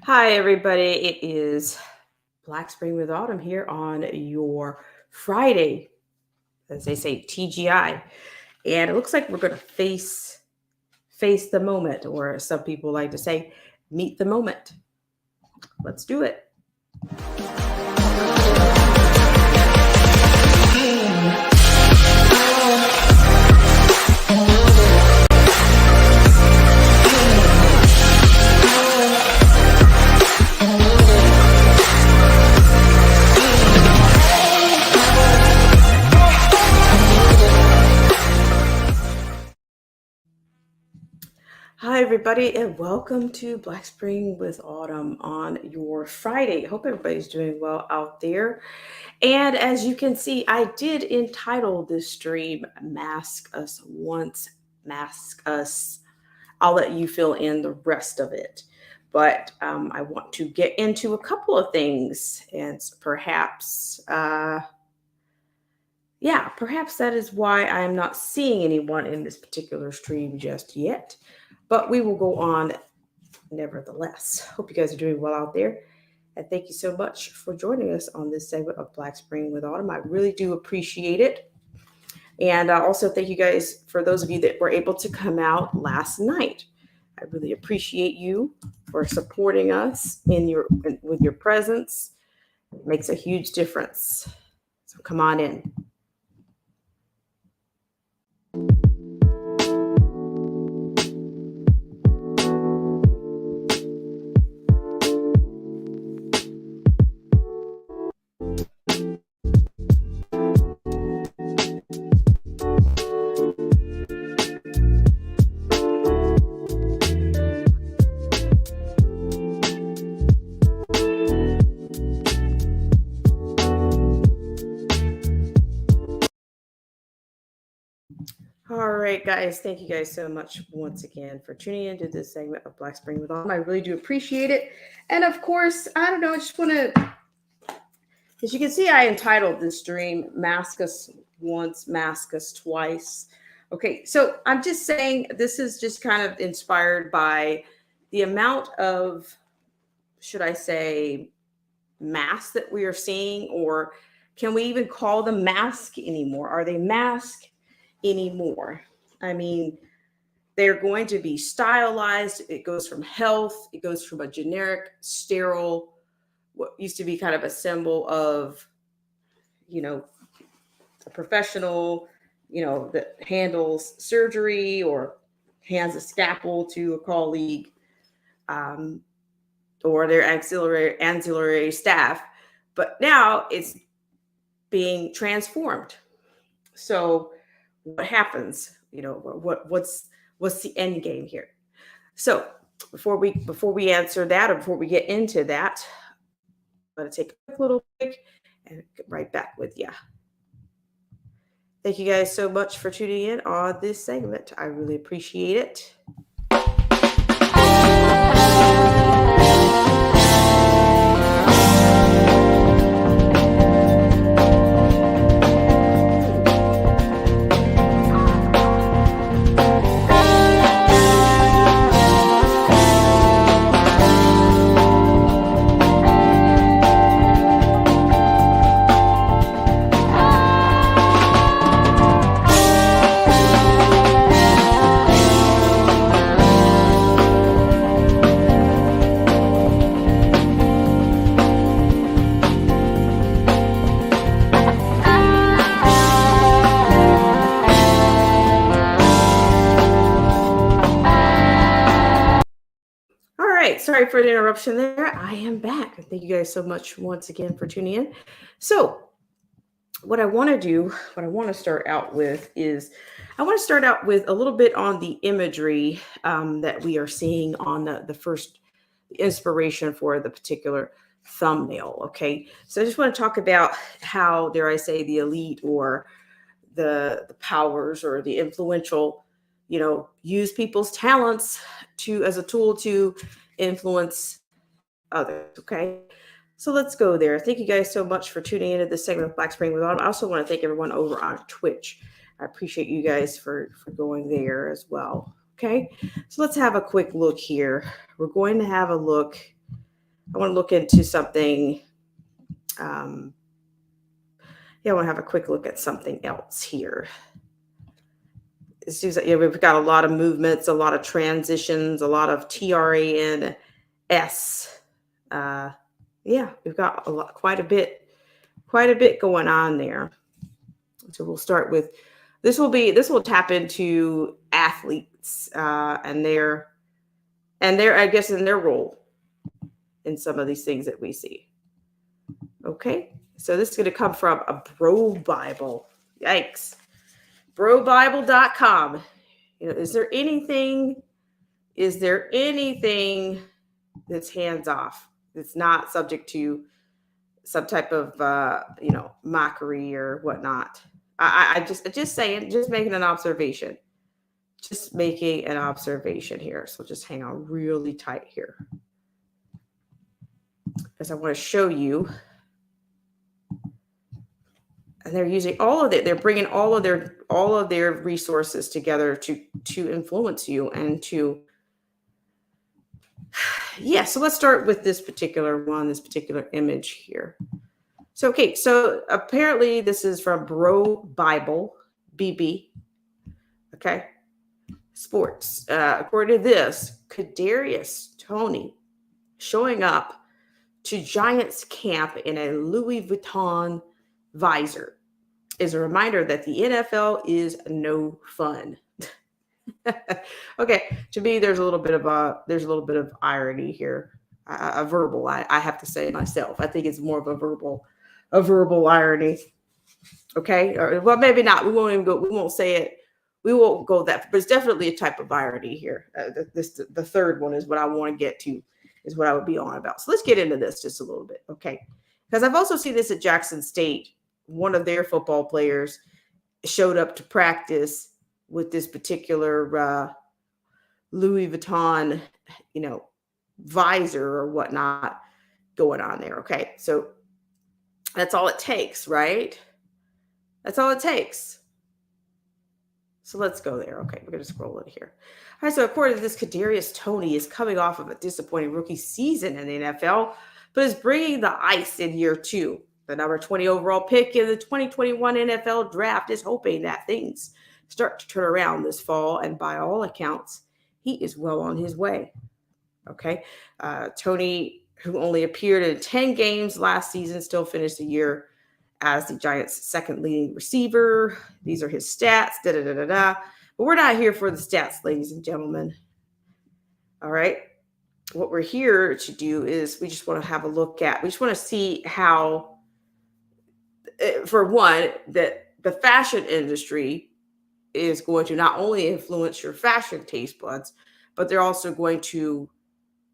Hi, everybody. It is Black Spring with Autumn here on your Friday, as they say, TGI. And it looks like we're going to face the moment, or as some people like to say, meet the moment. Let's do it. Hi, everybody, and welcome to Black Spring with Autumn on your Friday. Hope everybody's doing well out there. And as you can see, I did entitle this stream Mask Us Once, Mask Us. I'll let you fill in the rest of it. But I want to get into a couple of things, and perhaps that is why I'm not seeing anyone in this particular stream just yet. But we will go on nevertheless. Hope you guys are doing well out there. And thank you so much for joining us on this segment of Black Spring with Autumn. I really do appreciate it. And also, thank you guys for those of you that were able to come out last night. I really appreciate you for supporting us with your presence. It makes a huge difference. So come on in. All right, guys. Thank you guys so much once again for tuning into this segment of Black Spring with Autumn. I really do appreciate it. And of course, I don't know, I just want to, as you can see, I entitled this stream Mask Us Once, Mask Us Twice. Okay, so I'm just saying this is just kind of inspired by the amount of, should I say, masks that we are seeing, or can we even call them mask anymore? Are they mask anymore? I mean, they're going to be stylized. It goes from health, it goes from a generic, sterile, what used to be kind of a symbol of, you know, a professional, that handles surgery or hands a scalpel to a colleague, um, or their ancillary staff. But now it's being transformed. So what happens? What's the end game here? So before we answer that, or before we get into that, I'm going to take a quick little break and get right back with you. Thank you guys so much for tuning in on this segment. I really appreciate it. Sorry for the interruption there. I am back. Thank you guys so much once again for tuning in. So, what I want to start out with is I want to start out with a little bit on the imagery that we are seeing on the first inspiration for the particular thumbnail. Okay. So, I just want to talk about how, dare I say, the elite or the powers or the influential, use people's talents to as a tool to influence others. Okay. So let's go there. Thank you guys so much for tuning into this segment of Black Spring with Autumn. I also want to thank everyone over on Twitch. I appreciate you guys for going there as well. Okay, so let's have a quick look here. We're going to have a look. I want to look into something. I want to have a quick look at something else here. It seems like we've got a lot of movements, a lot of transitions, a lot of TRANS. We've got quite a bit going on there. So we'll start with this. Will tap into athletes and their I guess in their role in some of these things that we see. Okay, so this is going to come from a Bro Bible. Yikes. BroBible.com. Is there anything that's hands off? That's not subject to some type of mockery or whatnot. I just saying, just making an observation. Just making an observation here. So just hang on really tight here. Because I want to show you. And they're using all of it. They're bringing all of their resources together to influence you and to. Yeah, so let's start with this particular image here. So, okay, so apparently this is from Bro Bible, BB. Okay, sports. According to this, Kadarius Toney showing up to Giants camp in a Louis Vuitton visor is a reminder that the NFL is no fun. Okay, to me, there's a little bit of irony here, a verbal. I have to say myself. I think it's more of a verbal irony. Okay, or well, maybe not. We won't even go. We won't say it. We won't go that. But it's definitely a type of irony here. The third one is what I want to get to. Is what I would be on about. So let's get into this just a little bit, okay? Because I've also seen this at Jackson State. One of their football players showed up to practice with this particular Louis Vuitton, visor or whatnot going on there. Okay, so that's all it takes, right? That's all it takes. So let's go there. Okay, we're going to scroll in here. All right, so according to this, Kadarius Toney is coming off of a disappointing rookie season in the NFL, but is bringing the ice in year 2. The number 20 overall pick in the 2021 NFL draft is hoping that things start to turn around this fall, and by all accounts, he is well on his way. Okay, Toney, who only appeared in 10 games last season, still finished the year as the Giants' second leading receiver. These are his stats, But we're not here for the stats, ladies and gentlemen. All right. What we're here to do is we just want to have a look at, we just want to see how, for one, that the fashion industry is going to not only influence your fashion taste buds, but they're also going to,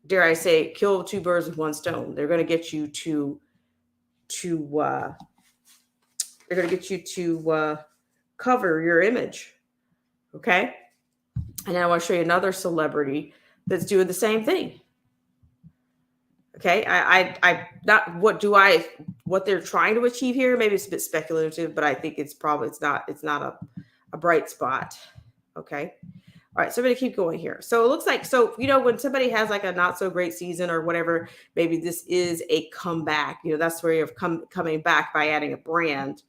dare I say, kill two birds with one stone. They're going to get you to cover your image. Okay. And I want to show you another celebrity that's doing the same thing. Okay. I not what they're trying to achieve here. Maybe it's a bit speculative, but I think it's not a bright spot. Okay. All right, so I'm going to keep going here. So it looks like, when somebody has like a not so great season or whatever, maybe this is a comeback. That's where you're coming back by adding a brand,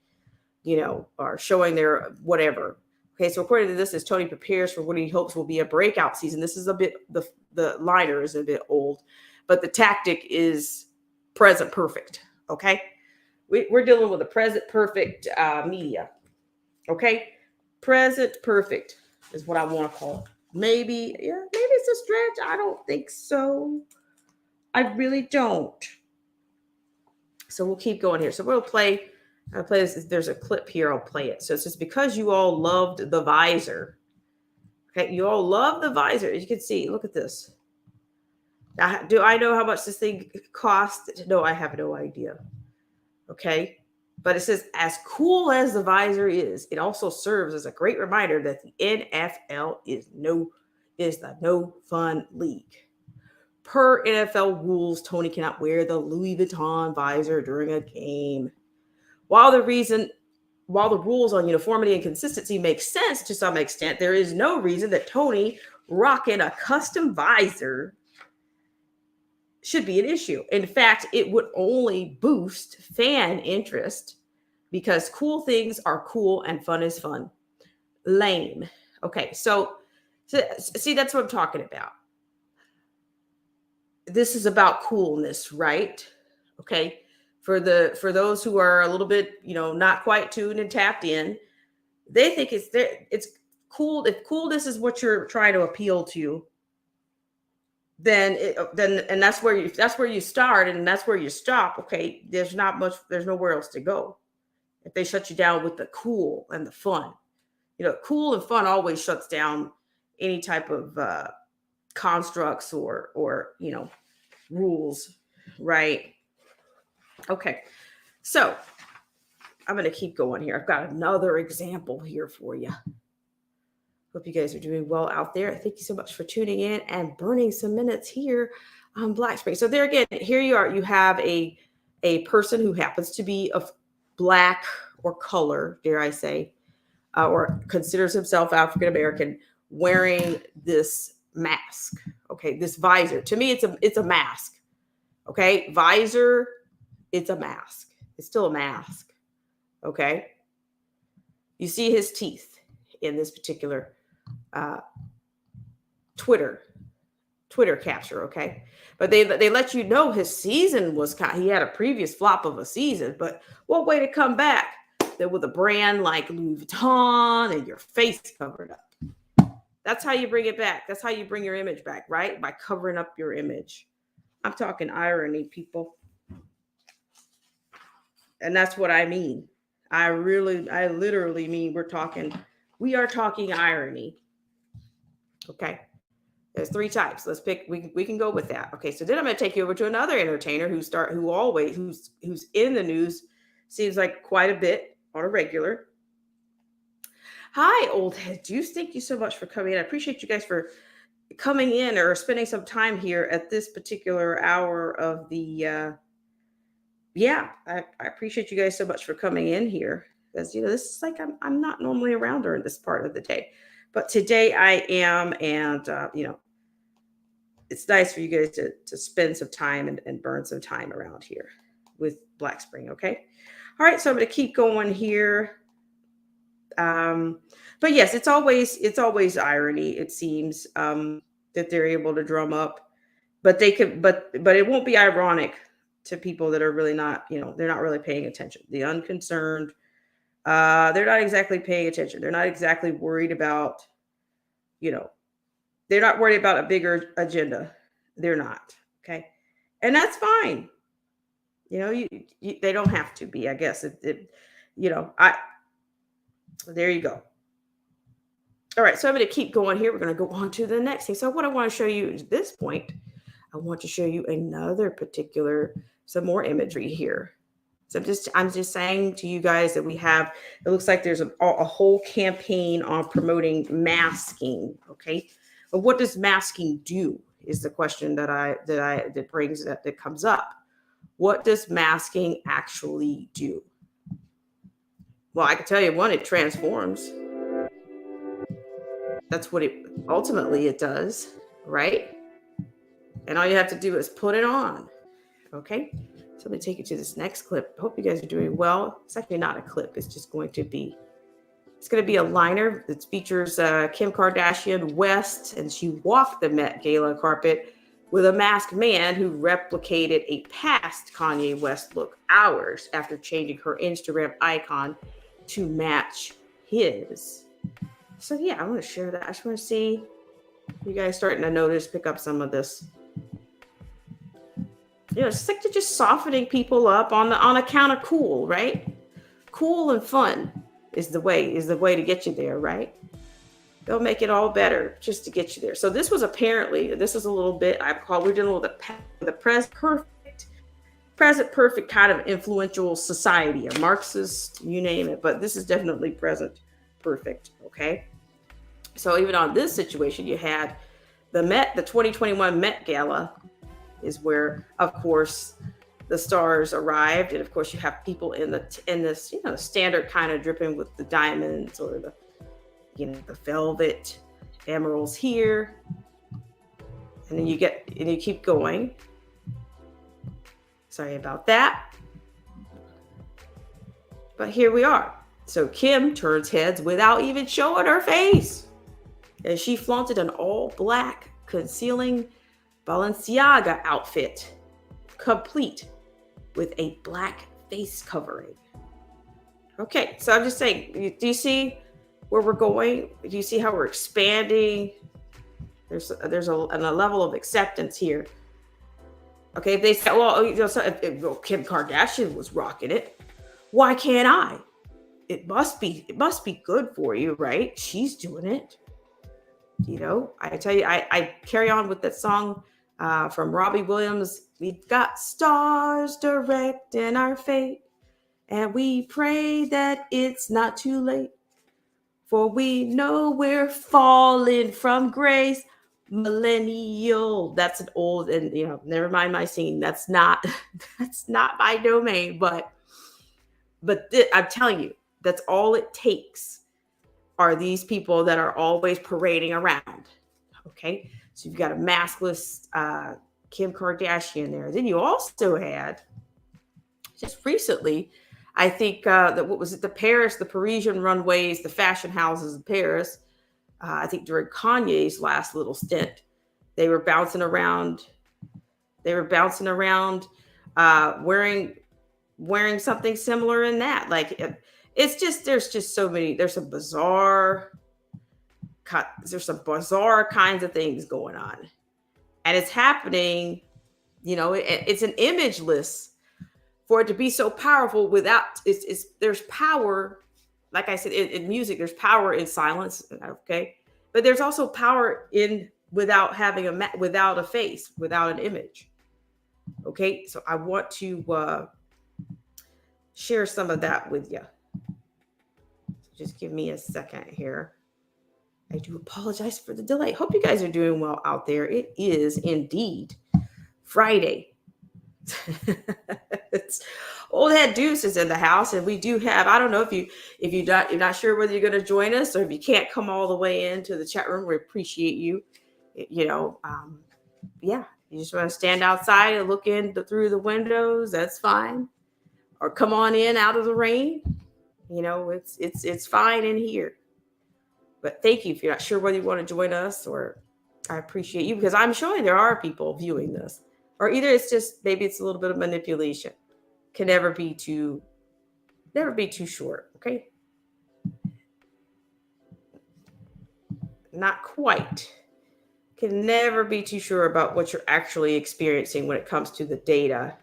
or showing their whatever. Okay, so according to this, as Toney prepares for what he hopes will be a breakout season, this is a bit, the liner is a bit old, but the tactic is present perfect. Okay, we're dealing with a present perfect media. Okay, present perfect is what I want to call it. Maybe it's a stretch. I don't think so. I really don't. So we'll keep going here. So I'll play this. There's a clip here. I'll play it. So it's just because you all loved the visor. Okay, you all love the visor. As you can see, look at this. Now, do I know how much this thing cost? No, I have no idea. Okay. But it says, as cool as the visor is, it also serves as a great reminder that the NFL is the no fun league. Per NFL rules, Toney cannot wear the Louis Vuitton visor during a game. While the rules on uniformity and consistency make sense to some extent, there is no reason that Toney rocking a custom visor should be an issue. In fact, it would only boost fan interest because cool things are cool and fun is fun. Lame. Okay, so see, that's what I'm talking about. This is about coolness, right? Okay. For those who are a little bit, not quite tuned and tapped in, they think it's cool. If coolness is what you're trying to appeal to, then that's where you start and that's where you stop. Okay, there's nowhere else to go. If they shut you down with the cool and the fun, cool and fun always shuts down any type of constructs or rules, right? Okay, so I'm going to keep going here. I've got another example here for you. Hope you guys are doing well out there. Thank you so much for tuning in and burning some minutes here on Black Spring. So there again, here you are. You have a person who happens to be of black or color, dare I say, or considers himself African American, wearing this mask. Okay, this visor. To me, it's a mask. Okay, visor. It's a mask. It's still a mask. Okay. You see his teeth in this particular Twitter capture, okay? But they let you know his season was he had a previous flop of a season, but what way to come back than with a brand like Louis Vuitton and your face covered up? That's how you bring it back. That's how you bring your image back, right? By covering up your image. I'm talking irony, people. And that's what I mean. I literally mean we are talking irony. Okay. There's 3 types. Let's pick, we can go with that. Okay. So then I'm going to take you over to another entertainer who's in the news, seems like quite a bit on a regular. Hi, old head juice. Thank you so much for coming in. I appreciate you guys for coming in or spending some time here at this particular hour of the, I appreciate you guys so much for coming in here. Because, this is like, I'm not normally around during this part of the day, but today I am. And, it's nice for you guys to spend some time and burn some time around here with Black Spring. Okay. All right. So I'm going to keep going here. But yes, it's always irony. It seems, that they're able to drum up, but they could, but it won't be ironic to people that are really not, they're not really paying attention. The unconcerned, they're not exactly paying attention. They're not exactly worried about, they're not worried about a bigger agenda. They're not. Okay. And that's fine. They don't have to be, I guess. There you go. All right. So I'm going to keep going here. We're going to go on to the next thing. So what I want to show you at this point, I want to show you some more imagery here. So I'm just saying to you guys that it looks like there's a whole campaign on promoting masking. Okay. But what does masking do is the question that comes up. What does masking actually do? Well, I can tell you one, it transforms. That's what it ultimately does, right? And all you have to do is put it on. Okay. So let me take you to this next clip. Hope you guys are doing well. It's actually not a clip. It's going to be a liner that features Kim Kardashian West, and she walked the Met Gala carpet with a masked man who replicated a past Kanye West look hours after changing her Instagram icon to match his. So yeah, I want to share that. I just want to see you guys starting to pick up some of this. It's like they're just softening people up on account of cool, right? Cool and fun is the way to get you there, right? They'll make it all better just to get you there. So this is a little bit we're dealing with the present perfect kind of influential society, a Marxist, you name it, but this is definitely present perfect. Okay. So even on this situation, you had the 2021 Met Gala is where, of course, the stars arrived, and of course you have people in this standard kind of dripping with the diamonds or the velvet emeralds here. And then you keep going. Sorry about that. But here we are. So Kim turns heads without even showing her face. And she flaunted an all black concealing Balenciaga outfit, complete with a black face covering. Okay, so I'm just saying, do you see where we're going? Do you see how we're expanding? There's a level of acceptance here. Okay, if they say, well, if Kim Kardashian was rocking it, why can't I? It must be good for you, right? She's doing it. I tell you, I carry on with that song from Robbie Williams. We've got stars directing our fate, and we pray that it's not too late, for we know we're falling from grace. Millennial. That's an old, and never mind my singing. That's not my domain. But I'm telling you, that's all it takes. Are these people that are always parading around. Okay, so you've got a maskless Kim Kardashian there. Then you also had, just recently, I think that, what was it, the Parisian runways, the fashion houses in Paris. I think during Kanye's last little stint, they were bouncing around. Wearing something similar in that. Like, it's just, there's some bizarre kinds of things going on, and it's happening. It's an image list for it to be so powerful. There's power. Like I said, in music, there's power in silence. Okay, but there's also power in without a face, without an image. Okay, so I want to share some of that with you. Just give me a second here. I do apologize for the delay. Hope you guys are doing well out there. It is indeed Friday. It's Old Head Deuce is in the house, and we do have, I don't know if you're not sure whether you're going to join us, or if you can't come all the way into the chat room. We appreciate you. Yeah, you just want to stand outside and look in through the windows. That's fine. Or come on in out of the rain. It's fine in here. But thank you. If you're not sure whether you want to join us, or I appreciate you, because I'm showing there are people viewing this, or either it's just, maybe it's a little bit of manipulation. Can never be too short. Okay. Not quite. Can never be too sure about what you're actually experiencing when it comes to the data.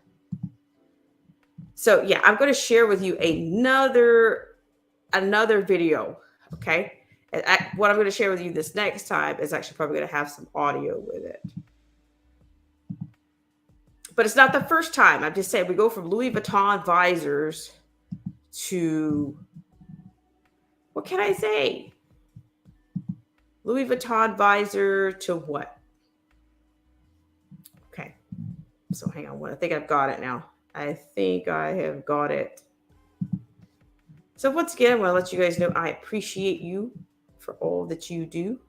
So yeah, I'm going to share with you another video. Okay. And what I'm going to share with you this next time is actually probably going to have some audio with it. But it's not the first time. I'm just saying, we go from Louis Vuitton visors to, what can I say? Louis Vuitton visor to what? Okay. So hang on. I think I've got it now. I think I have got it. So once again, I want to let you guys know I appreciate you for all that you do.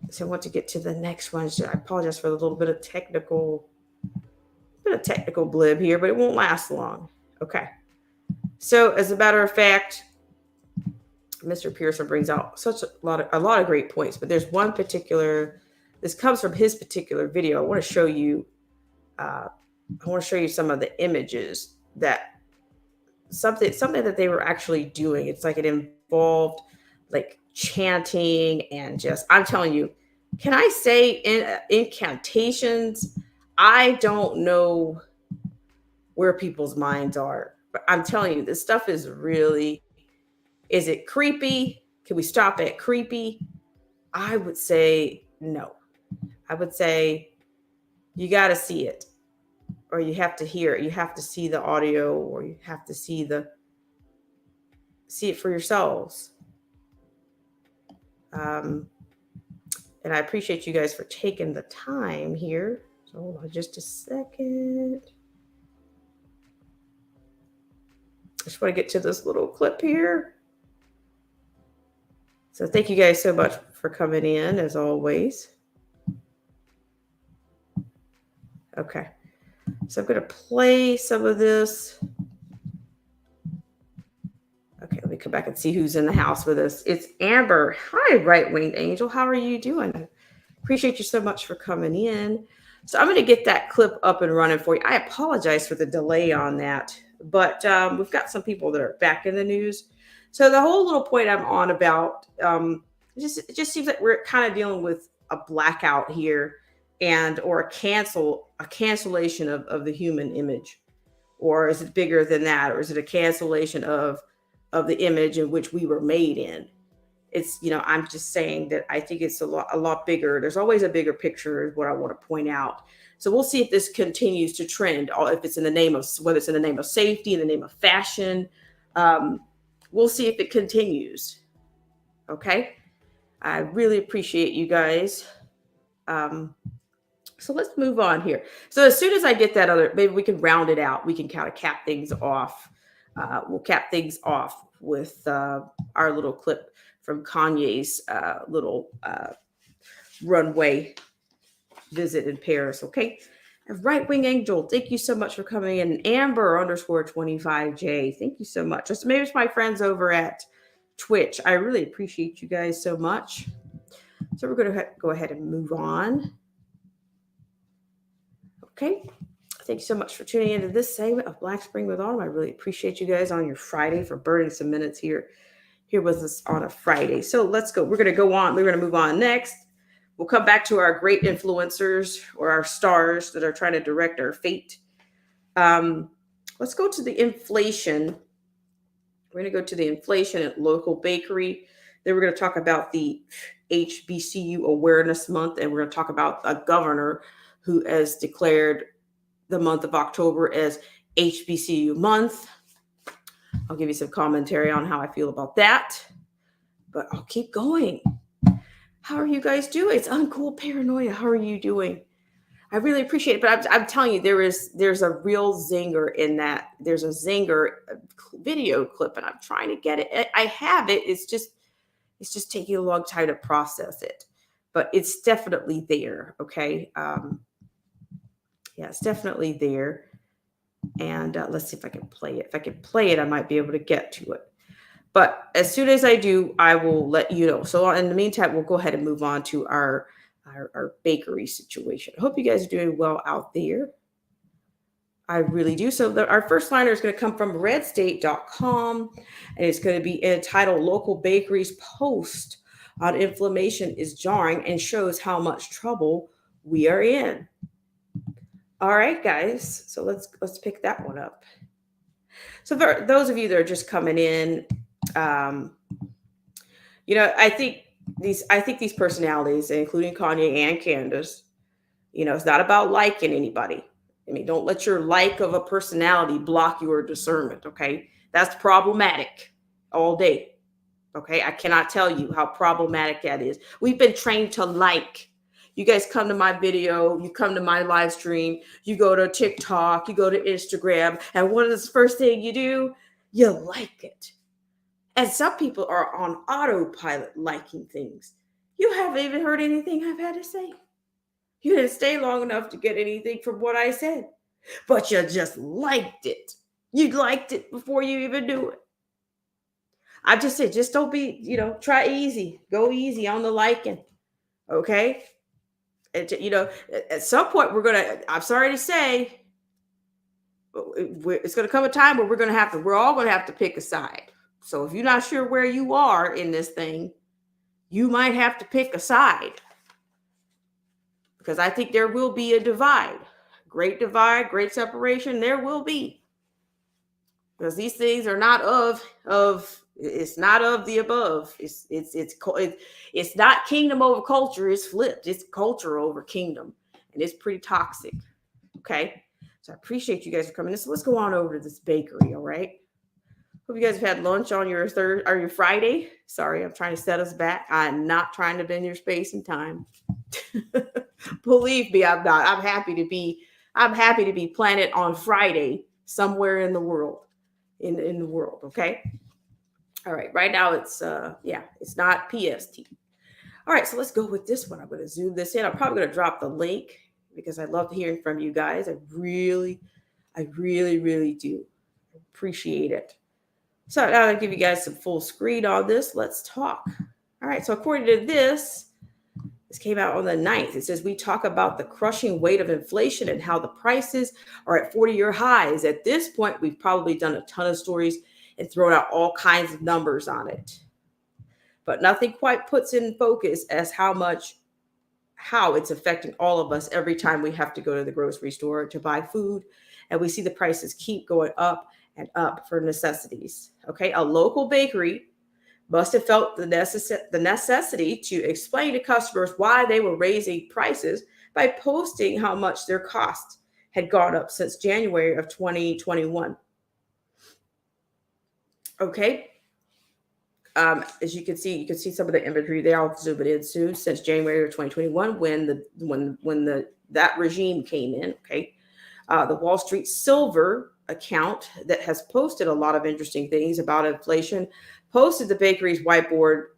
So I want to get to the next one. So I apologize for the little bit of technical blib here, but it won't last long. Okay. So as a matter of fact, Mr. Pearson brings out such a lot of great points, but there's one particular, this comes from his particular video. I want to show you some of the images that something that they were actually doing. It's like it involved like chanting and just, I'm telling you, can I say incantations? I don't know where people's minds are, but I'm telling you, this stuff is really, is it creepy? Can we stop at creepy? I would say no. I would say you got to see it, or you have to hear it. You have to see the audio, or you have to see it for yourselves. And I appreciate you guys for taking the time here. So hold on just a second. I just want to get to this little clip here. So thank you guys so much for coming in as always. Okay. So I'm going to play some of this. Okay, let me come back and see who's in the house with us. It's Amber. Hi, Right Winged Angel. How are you doing? Appreciate you so much for coming in. So I'm going to get that clip up and running for you. I apologize for the delay on that, but we've got some people that are back in the news. So the whole little point I'm on about, it just seems like we're kind of dealing with a blackout here, and or a cancellation of the human image, or is it bigger than that, or is it a cancellation of the image in which we were made in? It's, I'm just saying that I think it's a lot bigger. There's always a bigger picture is what I want to point out. So we'll see if this continues to trend, or if it's in the name of, whether it's in the name of safety, in the name of fashion. We'll see if it continues. Okay. I really appreciate you guys. So let's move on here. So as soon as I get that other, maybe we can round it out. We can kind of cap things off. We'll cap things off with our little clip from Kanye's little runway visit in Paris. Okay. Right Wing Angel, thank you so much for coming in. Amber _25J, thank you so much. Just maybe it's my friends over at Twitch. I really appreciate you guys so much. So we're going to go ahead and move on. Okay. Thank you so much for tuning into this segment of Black Spring with Autumn. I really appreciate you guys on your Friday for burning some minutes here with us on a Friday. So let's go. We're going to go on. We're going to move on next. We'll come back to our great influencers or our stars that are trying to direct our fate. Let's go to the inflation. We're going to go to the inflation at local bakery. Then we're going to talk about the HBCU Awareness Month, and we're going to talk about a governor who has declared the month of October as HBCU month. I'll give you some commentary on how I feel about that, but I'll keep going. How are you guys doing? It's Uncool Paranoia. How are you doing? I really appreciate it, but I'm telling you, there's a real zinger in that. There's a zinger video clip, and I'm trying to get it. I have it. It's just taking a long time to process it, but it's definitely there. Okay. Yeah, it's definitely there. And let's see if I can play it. If I can play it, I might be able to get to it. But as soon as I do, I will let you know. So in the meantime, we'll go ahead and move on to our bakery situation. I hope you guys are doing well out there. I really do. So our first liner is going to come from redstate.com, and it's going to be entitled Local Bakeries Post on Inflammation is Jarring and Shows How Much Trouble We Are In. All right, guys. So let's pick that one up. So for those of you that are just coming in, I think these personalities, including Kanye and Candace, it's not about liking anybody. I mean, don't let your like of a personality block your discernment. Okay, that's problematic all day. Okay, I cannot tell you how problematic that is. We've been trained to like. You guys come to my video, you come to my live stream, you go to TikTok, you go to Instagram, and what is the first thing you do? You like it. And some people are on autopilot liking things. You haven't even heard anything I've had to say. You didn't stay long enough to get anything from what I said, but you just liked it. You liked it before you even knew it. I just said, just don't be, try easy. Go easy on the liking. Okay? At some point I'm sorry to say, it's going to come a time where we're all going to have to pick a side. So if you're not sure where you are in this thing, you might have to pick a side, because I think there will be a divide, great separation. There will be, because these things are not it's not of the above. It's not kingdom over culture. It's flipped. It's culture over kingdom, and it's pretty toxic. Okay, so I appreciate you guys for coming in. So let's go on over to this bakery. All right. Hope you guys have had lunch on your your Friday. Sorry, I'm trying to set us back. I'm not trying to bend your space and time. Believe me, I'm not. I'm happy to be planted on Friday somewhere in the world. In the world. Okay. All right. Right now it's not PST. All right, so let's go with this one. I'm going to zoom this in. I'm probably going to drop the link because I love hearing from you guys. I really, really do appreciate it. So now I'll give you guys some full screen on this. Let's talk. All right, so according to this came out on the 9th. It says we talk about the crushing weight of inflation and how the prices are at 40-year highs. At this point, we've probably done a ton of stories and thrown out all kinds of numbers on it. But nothing quite puts in focus as how it's affecting all of us every time we have to go to the grocery store to buy food. And we see the prices keep going up and up for necessities. Okay, a local bakery must have felt the necessity to explain to customers why they were raising prices by posting how much their costs had gone up since January of 2021. Okay. As you can see some of the imagery there. I'll zoom it in soon. Since January of 2021, when that regime came in. Okay. The Wall Street Silver account that has posted a lot of interesting things about inflation posted the bakery's whiteboard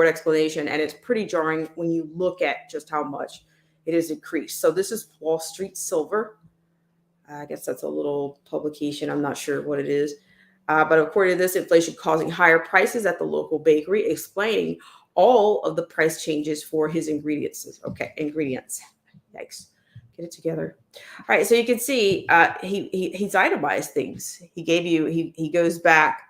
explanation, and it's pretty jarring when you look at just how much it has increased. So this is Wall Street Silver. I guess that's a little publication. I'm not sure what it is. But according to this, inflation causing higher prices at the local bakery, explaining all of the price changes for his ingredients. Okay, ingredients. Yikes. Get it together. All right, so you can see he's itemized things. He goes back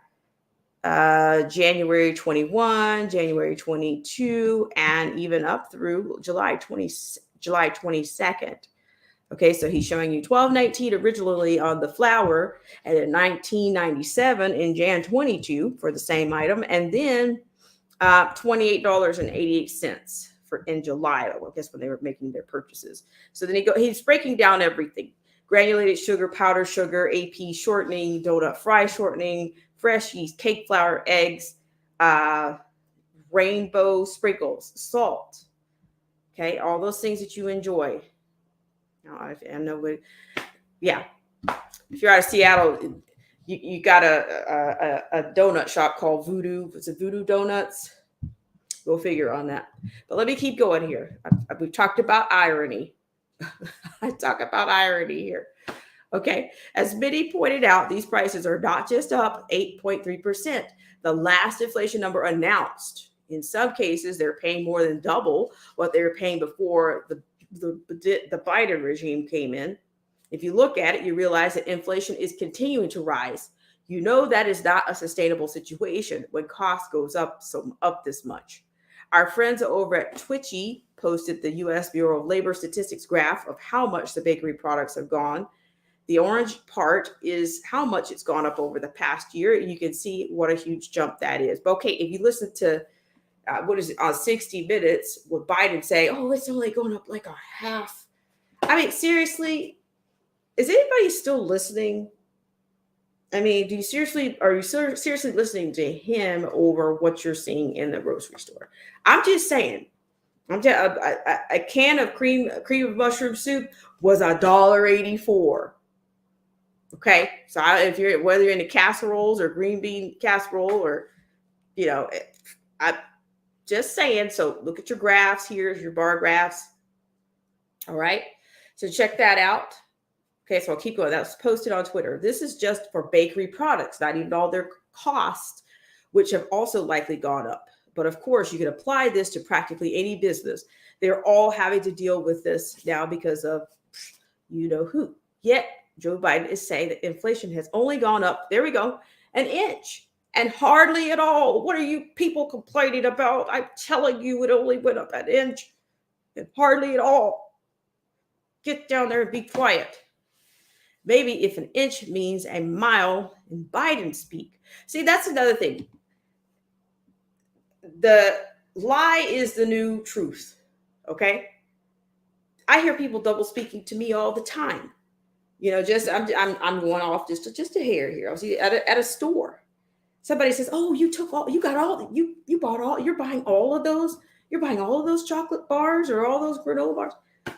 January 21, January 22, and even up through July 22nd. Okay, so he's showing you $12.19 originally on the flour, and then $19.97 in Jan 22 for the same item, and then $28.88 for in July. I guess when they were making their purchases. So then he's breaking down everything: granulated sugar, powdered sugar, AP shortening, donut fry shortening, fresh yeast, cake flour, eggs, rainbow sprinkles, salt. Okay, all those things that you enjoy. Now, I know, yeah. If you're out of Seattle, you got a donut shop called Voodoo. It's a Voodoo Donuts. We'll figure on that. But let me keep going here. We've talked about irony. I talk about irony here. Okay. As Mitty pointed out, these prices are not just up 8.3%. The last inflation number announced. In some cases, they're paying more than double what they were paying before the Biden regime came in. If you look at it, you realize that inflation is continuing to rise. You know that is not a sustainable situation when cost goes up this much. Our friends over at Twitchy posted the U.S. Bureau of Labor Statistics graph of how much the bakery products have gone. The orange part is how much it's gone up over the past year. You can see what a huge jump that is. But okay, if you listen to on 60 Minutes with Biden saying, oh, it's only going up like a half. I mean, seriously, is anybody still listening? I mean, are you seriously listening to him over what you're seeing in the grocery store? I'm just saying, a can of cream of mushroom soup was $1.84. Okay. So whether you're into casseroles or green bean casserole or, just saying. So look at your graphs. Here's your bar graphs. All right. So check that out. Okay. So I'll keep going. That's posted on Twitter. This is just for bakery products, not even all their costs, which have also likely gone up. But of course, you can apply this to practically any business. They're all having to deal with this now because of you know who. Yet Joe Biden is saying that inflation has only gone up, there we go, an inch. And hardly at all. What are you people complaining about? I'm telling you, it only went up an inch. And hardly at all. Get down there and be quiet. Maybe if an inch means a mile in Biden speak. See, that's another thing. The lie is the new truth. Okay? I hear people double speaking to me all the time. I'm going off just a hair here. I was at a store. Somebody says, "Oh, you're buying all of those. You're buying all of those chocolate bars or all those granola bars."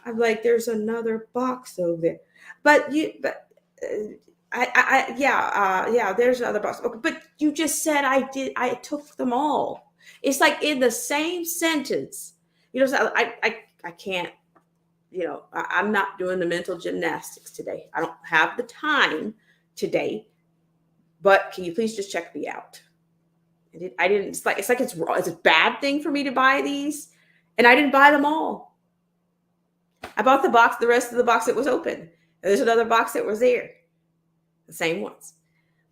I'm like, "There's another box over there." There's another box. Okay, but you just said I did. I took them all. It's like in the same sentence. You know, so I can't, you know, I'm not doing the mental gymnastics today. I don't have the time today, but can you please just check me out? I didn't, it's like it's a bad thing for me to buy these. And I didn't buy them all. I bought the rest of the box that was open. And there's another box that was there. The same ones.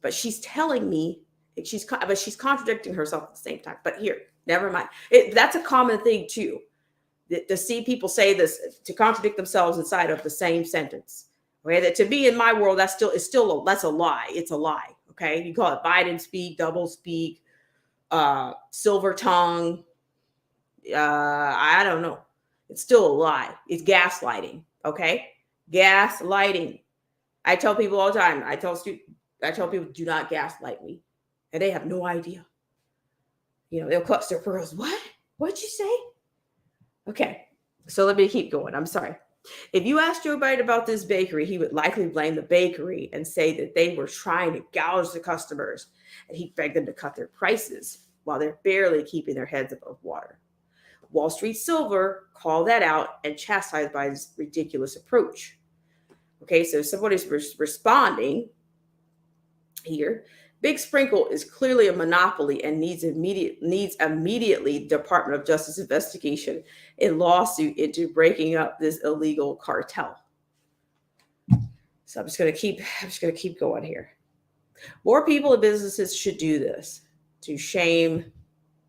But she's telling me, she's contradicting herself at the same time. But here, never mind. That's a common thing too. To see people say this, to contradict themselves inside of the same sentence. Okay, that to me in my world, that's a lie. It's a lie. Okay, you call it Biden speak, double speak, silver tongue. I don't know. It's still a lie. It's gaslighting. Okay, gaslighting. I tell people all the time. I tell people, do not gaslight me, and they have no idea. You know, they'll clutch their pearls. What? What'd you say? Okay, so let me keep going. I'm sorry. If you asked Joe Biden about this bakery, he would likely blame the bakery and say that they were trying to gouge the customers, and he begged them to cut their prices while they're barely keeping their heads above water. Wall Street Silver called that out and chastised Biden's ridiculous approach. Okay, so somebody's responding here. Big Sprinkle is clearly a monopoly and needs immediately Department of Justice investigation and lawsuit into breaking up this illegal cartel. So I'm just going to keep going here. More people and businesses should do this to shame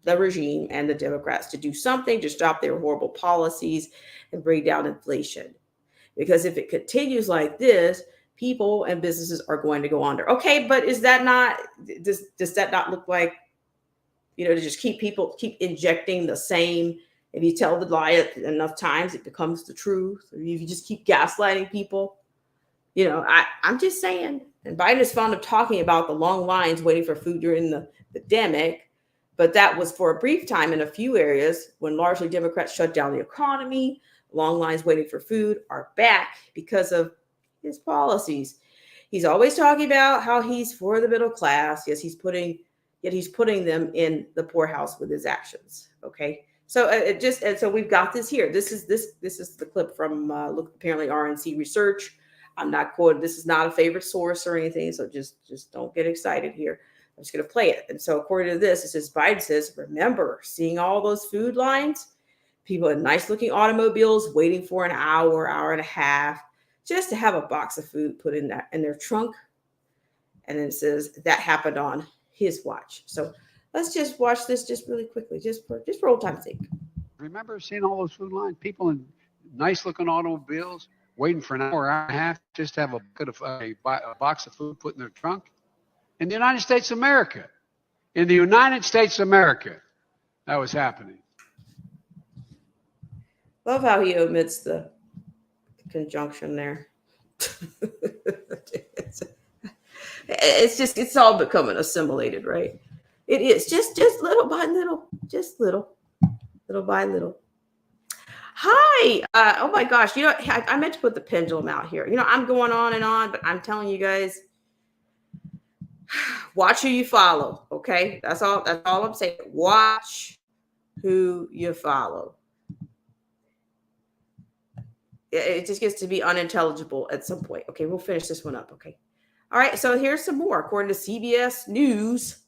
the regime and the Democrats, to do something to stop their horrible policies and bring down inflation. Because if it continues like this, people and businesses are going to go under. Okay, but does that not look like, you know, to just keep injecting the same? If you tell the lie enough times, it becomes the truth. Or if you just keep gaslighting people, you know, I'm just saying. And Biden is fond of talking about the long lines waiting for food during the pandemic, but that was for a brief time in a few areas when largely Democrats shut down the economy. Long lines waiting for food are back because of his policies. He's always talking about how he's for the middle class. Yes, he's putting them in the poorhouse with his actions. Okay, so so we've got this here. This is the clip from apparently RNC Research. I'm not quoting. This is not a favorite source or anything. So just don't get excited here. I'm just going to play it. And so according to this, it says Biden says, remember seeing all those food lines, people in nice looking automobiles waiting for an hour and a half just to have a box of food put in their trunk. And then it says that happened on his watch. So let's just watch this just really quickly, just for old time's sake. Remember seeing all those food lines, people in nice looking automobiles waiting for an hour and a half just to have a box of food put in their trunk? In the United States of America. In the United States of America, that was happening. Love how he omits the conjunction there. It's all becoming assimilated, right? It is just little by little, little by little. Hi. Oh my gosh. You know, I meant to put the pendulum out here. You know, I'm going on and on, but I'm telling you guys, watch who you follow. Okay. That's all I'm saying. Watch who you follow. It just gets to be unintelligible at some point. Okay, we'll finish this one up. Okay. All right, so here's some more. According to CBS News,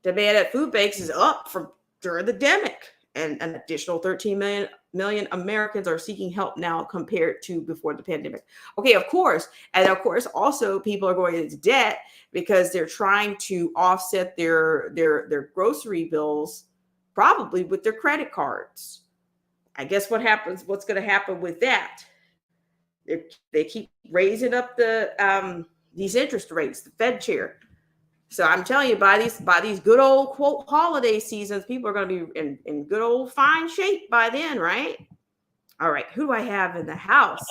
demand at food banks is up from during the pandemic, and an additional 13 million Americans are seeking help now compared to before the pandemic. Okay, of course. And of course, also people are going into debt because they're trying to offset their grocery bills, probably with their credit cards. I guess what's going to happen with that? They keep raising up these interest rates, the Fed chair. So I'm telling you, by these good old quote holiday seasons, people are going to be in good old fine shape by then, right? All right, who do I have in the house?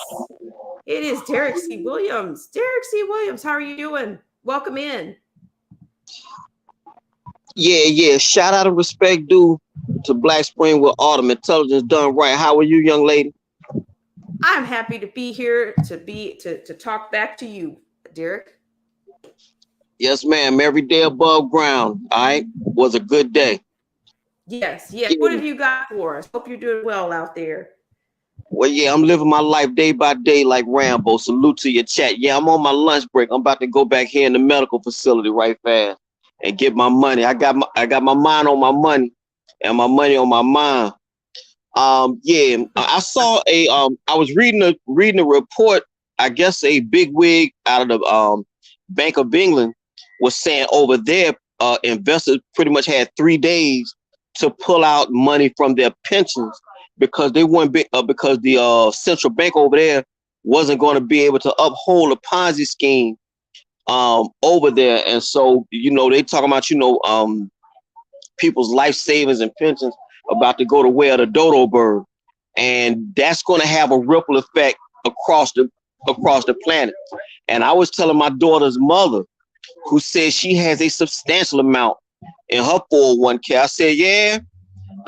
It is Derek C. Williams. Derek C. Williams, how are you doing? Welcome in. Yeah. Shout out and respect due to Black Spring with Autumn Intelligence done right. How are you, young lady? I'm happy to be here to talk back to you, Derek. Yes, ma'am. Every day above ground. All right. Was a good day. Yes, yes. Yeah. What have you got for us? Hope you're doing well out there. Well, yeah, I'm living my life day by day like Rambo. Salute to your chat. Yeah, I'm on my lunch break. I'm about to go back here in the medical facility right fast and get my money. I got my mind on my money and my money on my mind. Yeah, I saw I was reading a report. I guess a big wig out of the Bank of England was saying over there, investors pretty much had 3 days to pull out money from their pensions because they weren't because the central bank over there wasn't going to be able to uphold a Ponzi scheme over there. And so, they talking about, people's life savings and pensions about to go to where the dodo bird. And that's going to have a ripple effect across the planet. And I was telling my daughter's mother, who says she has a substantial amount in her 401k. I said, yeah.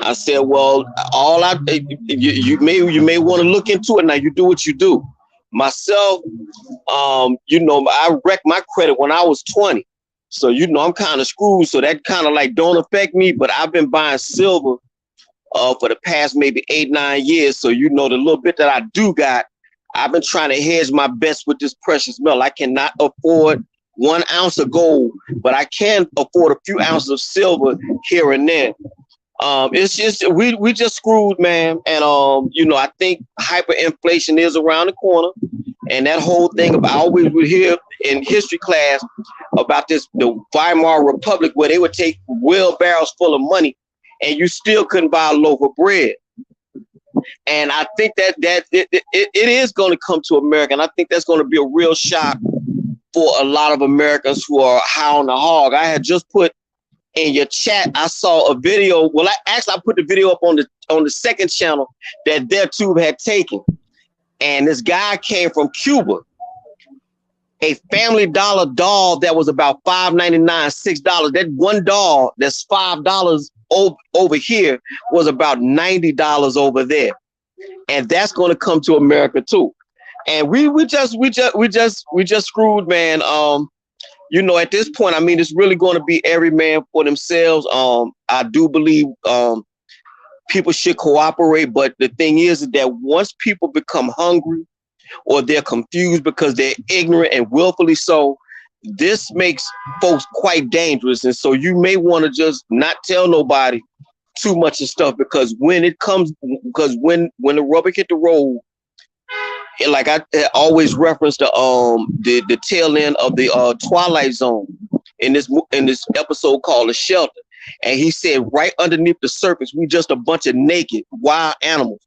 I said, well, you may want to look into it. Now you do what you do. Myself, I wrecked my credit when I was 20. So, I'm kind of screwed. So that kind of like don't affect me, but I've been buying silver for the past maybe 8-9 years. So, the little bit that I do got, I've been trying to hedge my bets with this precious metal. I cannot afford 1 ounce of gold, but I can afford a few ounces of silver here and there. It's just we just screwed, man. And I think hyperinflation is around the corner. And that whole thing about, I always would hear in history class about the Weimar Republic, where they would take wheelbarrows full of money and you still couldn't buy a loaf of bread. And I think that it is going to come to America. And I think that's going to be a real shock for a lot of Americans who are high on the hog. I had just put in your chat, I saw a video. Well, I put the video up on the second channel that DevTube had taken. And this guy came from Cuba. A Family Dollar doll that was about $5.99, $6. That one doll that's $5 over here was about $90 over there. And that's going to come to America too. And we just screwed, man. At this point, I mean, it's really going to be every man for themselves. I do believe people should cooperate, but the thing is that once people become hungry or they're confused because they're ignorant and willfully so, this makes folks quite dangerous. And so you may want to just not tell nobody too much of stuff, because when the rubber hit the road, like I always reference the tail end of the Twilight Zone in this episode called The Shelter. And he said right underneath the surface, we just a bunch of naked wild animals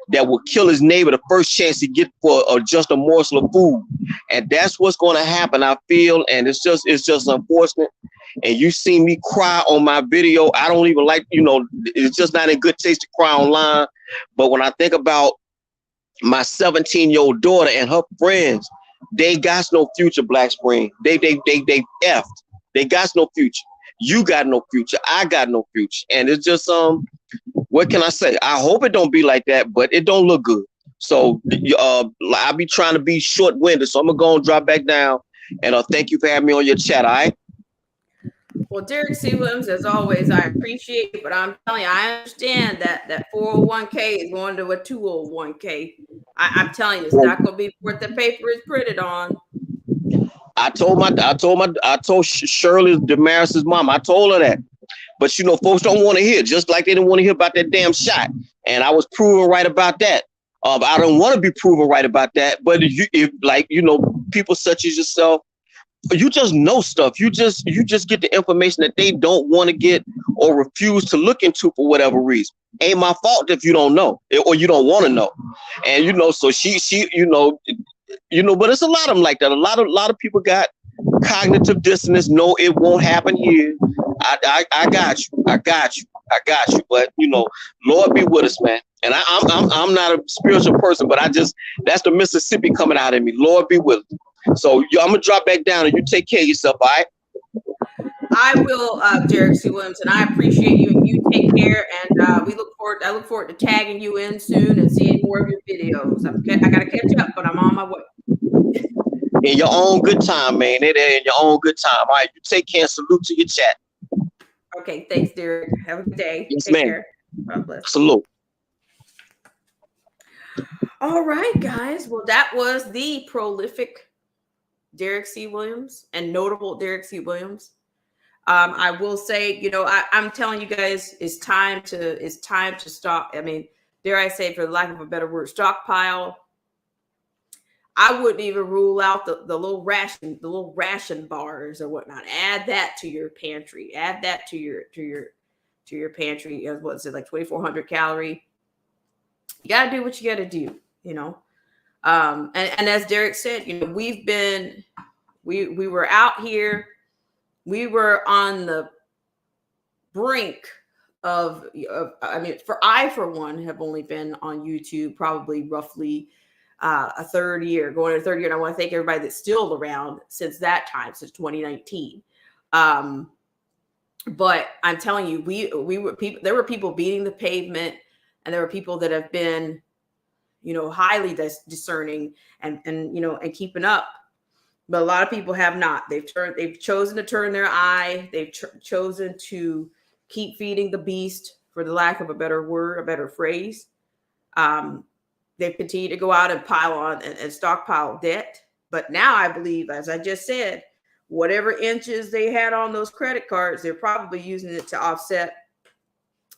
that will kill his neighbor the first chance he get for just a morsel of food. And that's what's going to happen, I feel. And it's just unfortunate. And you see me cry on my video. I don't even like, it's just not in good taste to cry online. But when I think about my 17-year-old daughter and her friends, they got no future, Black Spring. They effed. They got no future. You got no future. I got no future. And it's just what can I say? I hope it don't be like that, but it don't look good. So I'll be trying to be short-winded. So I'm gonna go and drop back down. And thank you for having me on your chat. All right. Well, Derek C. Williams, as always, I appreciate it, but I'm telling you, I understand that 401k is going to a 201k. I'm telling you, it's not going to be what the paper is printed on. I told Shirley Damaris's mom, I told her that. But folks don't want to hear, just like they didn't want to hear about that damn shot. And I was proven right about that. I don't want to be proven right about that. But if people such as yourself, you just know stuff. You just get the information that they don't want to get or refuse to look into for whatever reason. Ain't my fault if you don't know or you don't want to know. And so she but it's a lot of them like that. A lot of people got cognitive dissonance. No, it won't happen here. I got you. But Lord be with us, man. And I'm not a spiritual person, but that's the Mississippi coming out of me. Lord be with us. So I'm gonna drop back down and you take care of yourself, all right? I will, Derek C. Williams, and I appreciate you. You take care, and I look forward to tagging you in soon and seeing more of your videos. I gotta catch up, but I'm on my way. In your own good time, man. In your own good time. All right, you take care and salute to your chat. Okay, thanks, Derek. Have a good day. Yes, Take ma'am. care. God bless. Salute. All right, guys. Well, that was the prolific Derek C. Williams and notable Derek C. Williams. I will say, I'm telling you guys, it's time to stop. I mean, dare I say, for the lack of a better word, stockpile. I wouldn't even rule out the little ration bars or whatnot. Add that to your pantry. Add that to your pantry. What's it, like 2,400 calorie? You got to do what you got to do, And as Derek said, we were out here. We were on the brink of for one, have only been on YouTube probably roughly a third year, going to the third year. And I want to thank everybody that's still around since that time, since 2019. But I'm telling you, there were people beating the pavement, and there were people that have been, highly discerning and keeping up. But a lot of people have not. They've chosen to turn their eye. They've chosen to keep feeding the beast, for the lack of a better word, a better phrase. They've continued to go out and pile on and stockpile debt. But now I believe, as I just said, whatever inches they had on those credit cards, they're probably using it to offset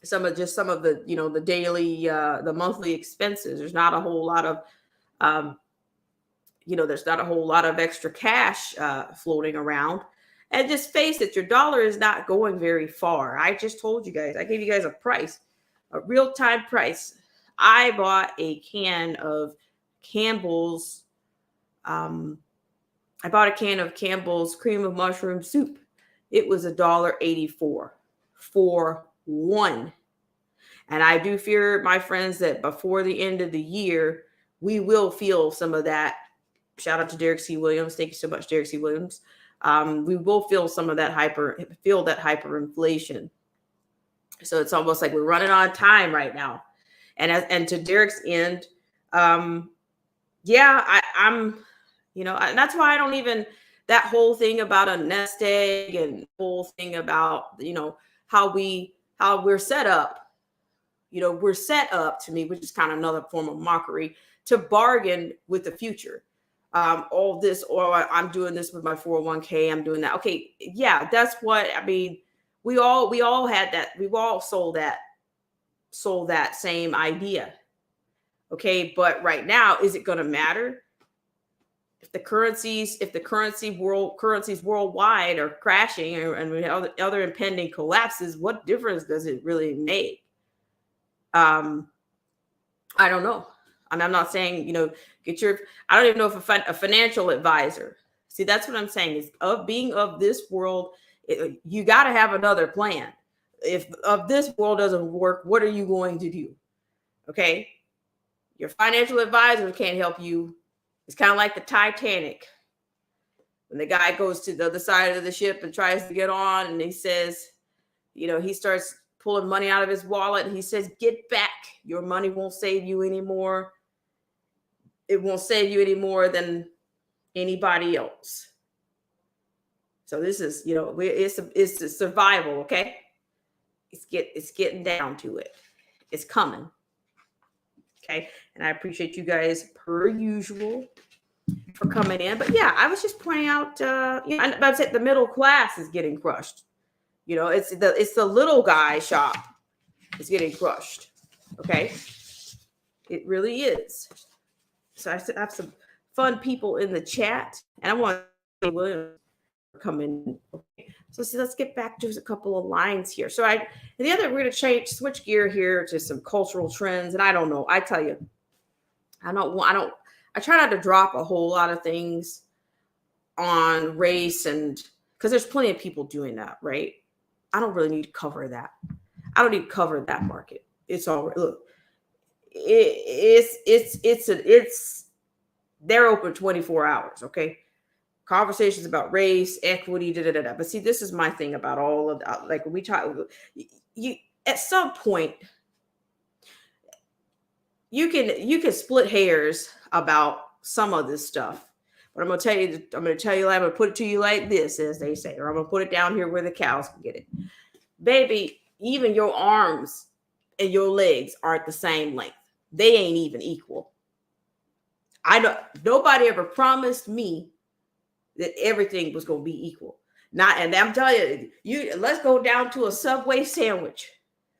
some of the, the daily, the monthly expenses. There's not a whole lot of, there's not a whole lot of extra cash floating around. And just face it, your dollar is not going very far. I just told you guys, I gave you guys a price, a real-time price. I bought a can of Campbell's. I bought a can of Campbell's cream of mushroom soup. It was $1.84 for one. And I do fear, my friends, that before the end of the year, we will feel some of that. Shout out to Derek C. Williams. Thank you so much, Derek C. Williams. We will feel some of that hyperinflation. So it's almost like we're running on time right now. And to Derek's end, I'm, and that's why I don't even, that whole thing about a nest egg and the whole thing about, how we're set up, we're set up, to me, which is kind of another form of mockery, to bargain with the future. All this, or I'm doing this with my 401k, I'm doing that. Okay. Yeah. That's what, I mean, we all had that. We've all sold that same idea. Okay. But right now, is it going to matter? If the currencies worldwide are crashing and other impending collapses, what difference does it really make? I don't know. I mean, I'm not saying, I don't even know if a financial advisor. See, that's what I'm saying, is being of this world, you got to have another plan. If of this world doesn't work, what are you going to do? Okay. Your financial advisor can't help you. It's kind of like the Titanic. When the guy goes to the other side of the ship and tries to get on, and he says, he starts pulling money out of his wallet, and he says, "Get back. Your money won't save you anymore. It won't save you any more than anybody else." So this is, it's a survival. Okay. It's getting down to it. It's coming. Okay. And I appreciate you guys, per usual, for coming in. But yeah, I was just pointing out, I'd say the middle class is getting crushed. It's the little guy shop is getting crushed. Okay. It really is. So I have some fun people in the chat, and I want to William come in. Okay. So let's get back to a couple of lines here. So we're going to switch gear here to some cultural trends. And I don't know. I tell you, I try not to drop a whole lot of things on race, and because there's plenty of people doing that, right? I don't really need to cover that. I don't need to cover that market. It's all right. Look, they're open 24 hours. Okay. Conversations about race, equity, But see, this is my thing about all of that. Like when we talk, you at some point you can split hairs about some of this stuff. But I'm going to put it to you like this, as they say, or I'm going to put it down here where the cows can get it. baby, even your arms and your legs aren't the same length. They ain't even equal. I know nobody ever promised me that everything was going to be equal. Not, and I'm telling you, let's go down to a Subway sandwich.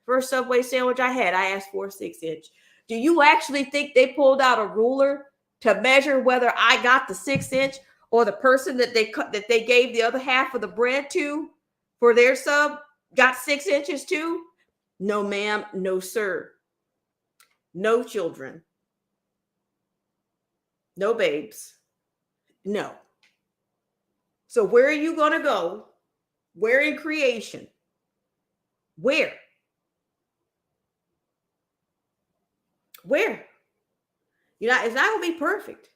First Subway sandwich I had, I asked for a 6-inch. Do you actually think they pulled out a ruler to measure whether I got the 6-inch or the person that they gave the other half of the bread to for their sub got 6 inches too? No, ma'am. No, sir. No children. No babes. No. So where are you going to go? Where in creation? Where? Where? It's not going to be perfect.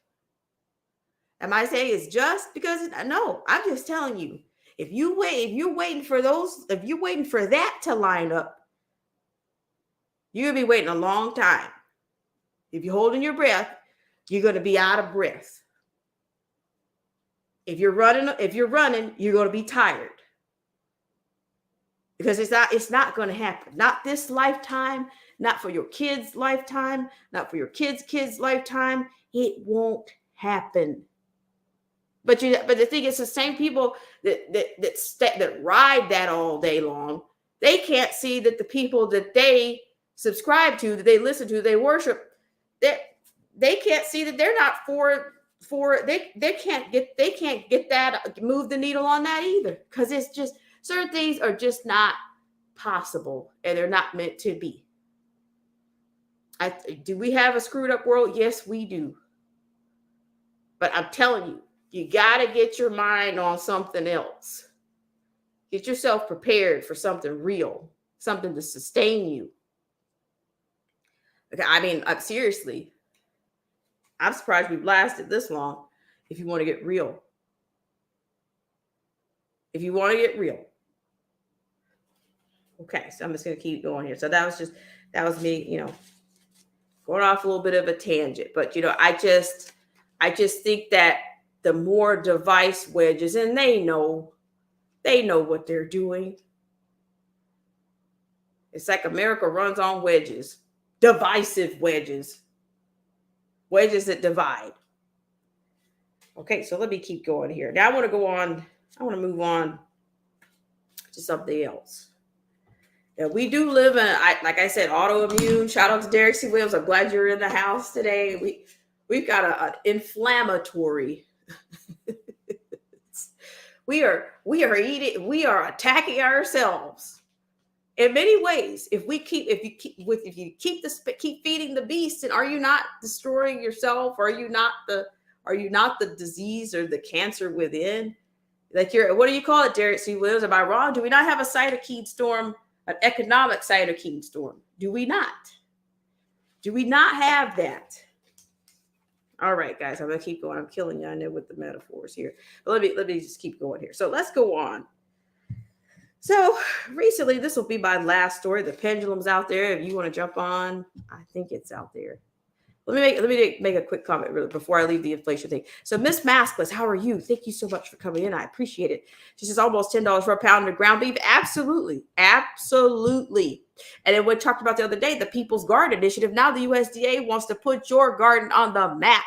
Am I saying it's just because? No, I'm just telling you. If you're waiting for that to line up, you're going to be waiting a long time. If you're holding your breath, you're going to be out of breath. If you're running, you're going to be tired. Because it's not going to happen. Not this lifetime, not for your kids' lifetime, not for your kids' lifetime. It won't happen. But the thing is, the same people that ride that all day long, they can't see that the people that they subscribe to, that they listen to, they worship, they can't see that they're not they can't get that, move the needle on that either, because it's just certain things are just not possible and they're not meant to be. Do we have a screwed up world? Yes, we do. But I'm telling you, you got to get your mind on something else. Get yourself prepared for something real, something to sustain you. Okay, I mean, seriously, I'm surprised we've lasted this long. If you want to get real. If you want to get real. Okay, so I'm just going to keep going here. So that was me, going off a little bit of a tangent. But, I just think that the more device wedges, and they know what they're doing. It's like America runs on wedges, divisive wedges that divide. Okay, so let me keep going here. Now I want to move on to something else. Now, we do live in, like I said, autoimmune. Shout out to Derek C. Williams. I'm glad you're in the house today. We've got an inflammatory. We are attacking ourselves in many ways. If you keep feeding the beast, and are you not destroying yourself? Are you not the disease or the cancer within? Like what do you call it, Derek C. Williams? Am I wrong? Do we not have a cytokine storm, an economic cytokine storm? Do we not? Do we not have that? All right, guys, I'm going to keep going. I'm killing you, I know, with the metaphors here. But let me just keep going here. So let's go on. So recently, this will be my last story. The pendulum's out there. If you want to jump on, I think it's out there. Let me make a quick comment really before I leave the inflation thing. So Miss Maskless, how are you? Thank you so much for coming in. I appreciate it. She says almost $10 for a pound of ground beef. Absolutely. Absolutely. And then we talked about the other day, the People's Garden Initiative. Now the USDA wants to put your garden on the map.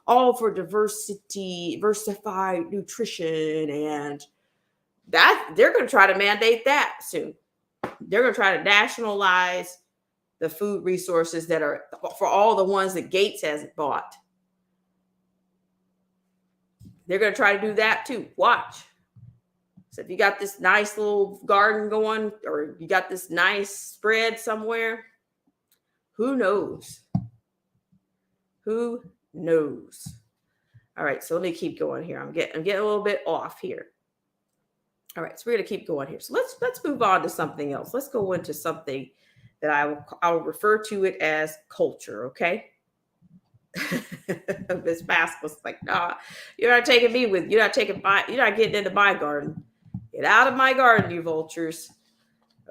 All for diversified nutrition. And that they're going to try to mandate that soon. They're going to try to nationalize the food resources that are for all the ones that Gates hasn't bought. They're going to try to do that too. Watch. So if you got this nice little garden going, or you got this nice spread somewhere, who knows? Who knows? All right, so let me keep going here. I'm getting a little bit off here. All right, so we're going to keep going here. So let's move on to something else. Let's go into something that I will refer to it as culture, okay? Miss Bask was like, nah, you're not taking me with, you're not getting into my garden. Get out of my garden, you vultures.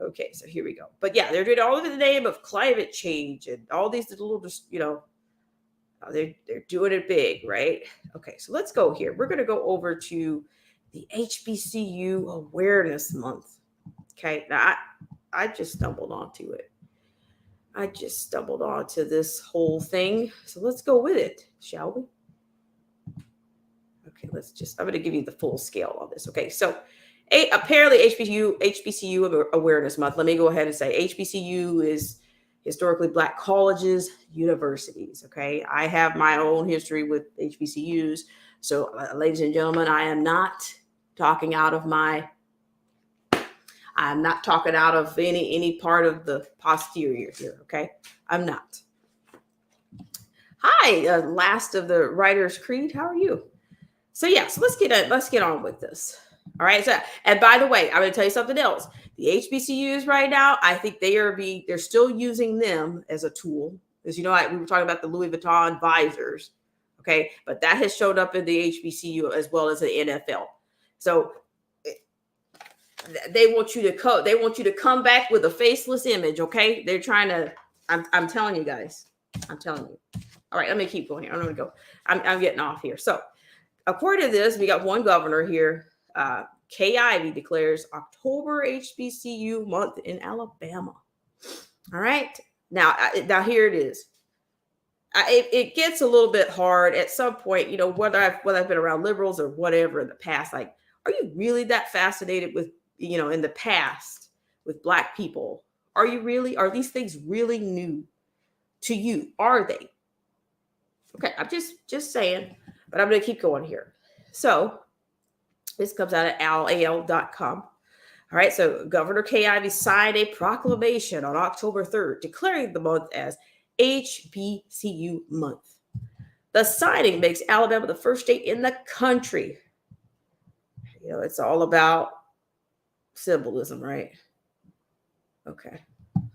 Okay, so here we go. But yeah, they're doing all in the name of climate change and all these little, they're doing it big, right? Okay, so let's go here. We're going to go over to the HBCU Awareness Month. Okay, now I just stumbled onto it. I just stumbled onto this whole thing. So let's go with it, shall we? Okay, I'm going to give you the full scale on this. Okay, so apparently HBCU Awareness Month. Let me go ahead and say HBCU is historically Black colleges, universities. Okay, I have my own history with HBCUs. So, ladies and gentlemen, I'm not talking out of any part of the posterior here. Okay, I'm not. Hi, last of the Writer's Creed. How are you? So let's get on with this. All right. So, and by the way, I'm going to tell you something else. The HBCUs right now, I think they're still using them as a tool. Because we were talking about the Louis Vuitton visors. Okay, but that has showed up in the HBCU as well as the NFL. So they want you to come back with a faceless image. Okay, they're trying to. I'm telling you guys. I'm telling you. All right, let me keep going here. I'm going to go. I'm getting off here. So, according to this, we got one governor here. Kay Ivey declares October HBCU month in Alabama. All right. Now here it is. It gets a little bit hard at some point, whether I've been around liberals or whatever in the past. Like, are you really that fascinated with, in the past with Black people? Are you really? Are these things really new to you? Are they? Okay, I'm just saying, but I'm going to keep going here. So this comes out of AL.com. All right, so Governor Kay Ivey signed a proclamation on October 3rd declaring the month as HBCU month. The signing makes Alabama the first state in the country. It's all about symbolism, right? Okay.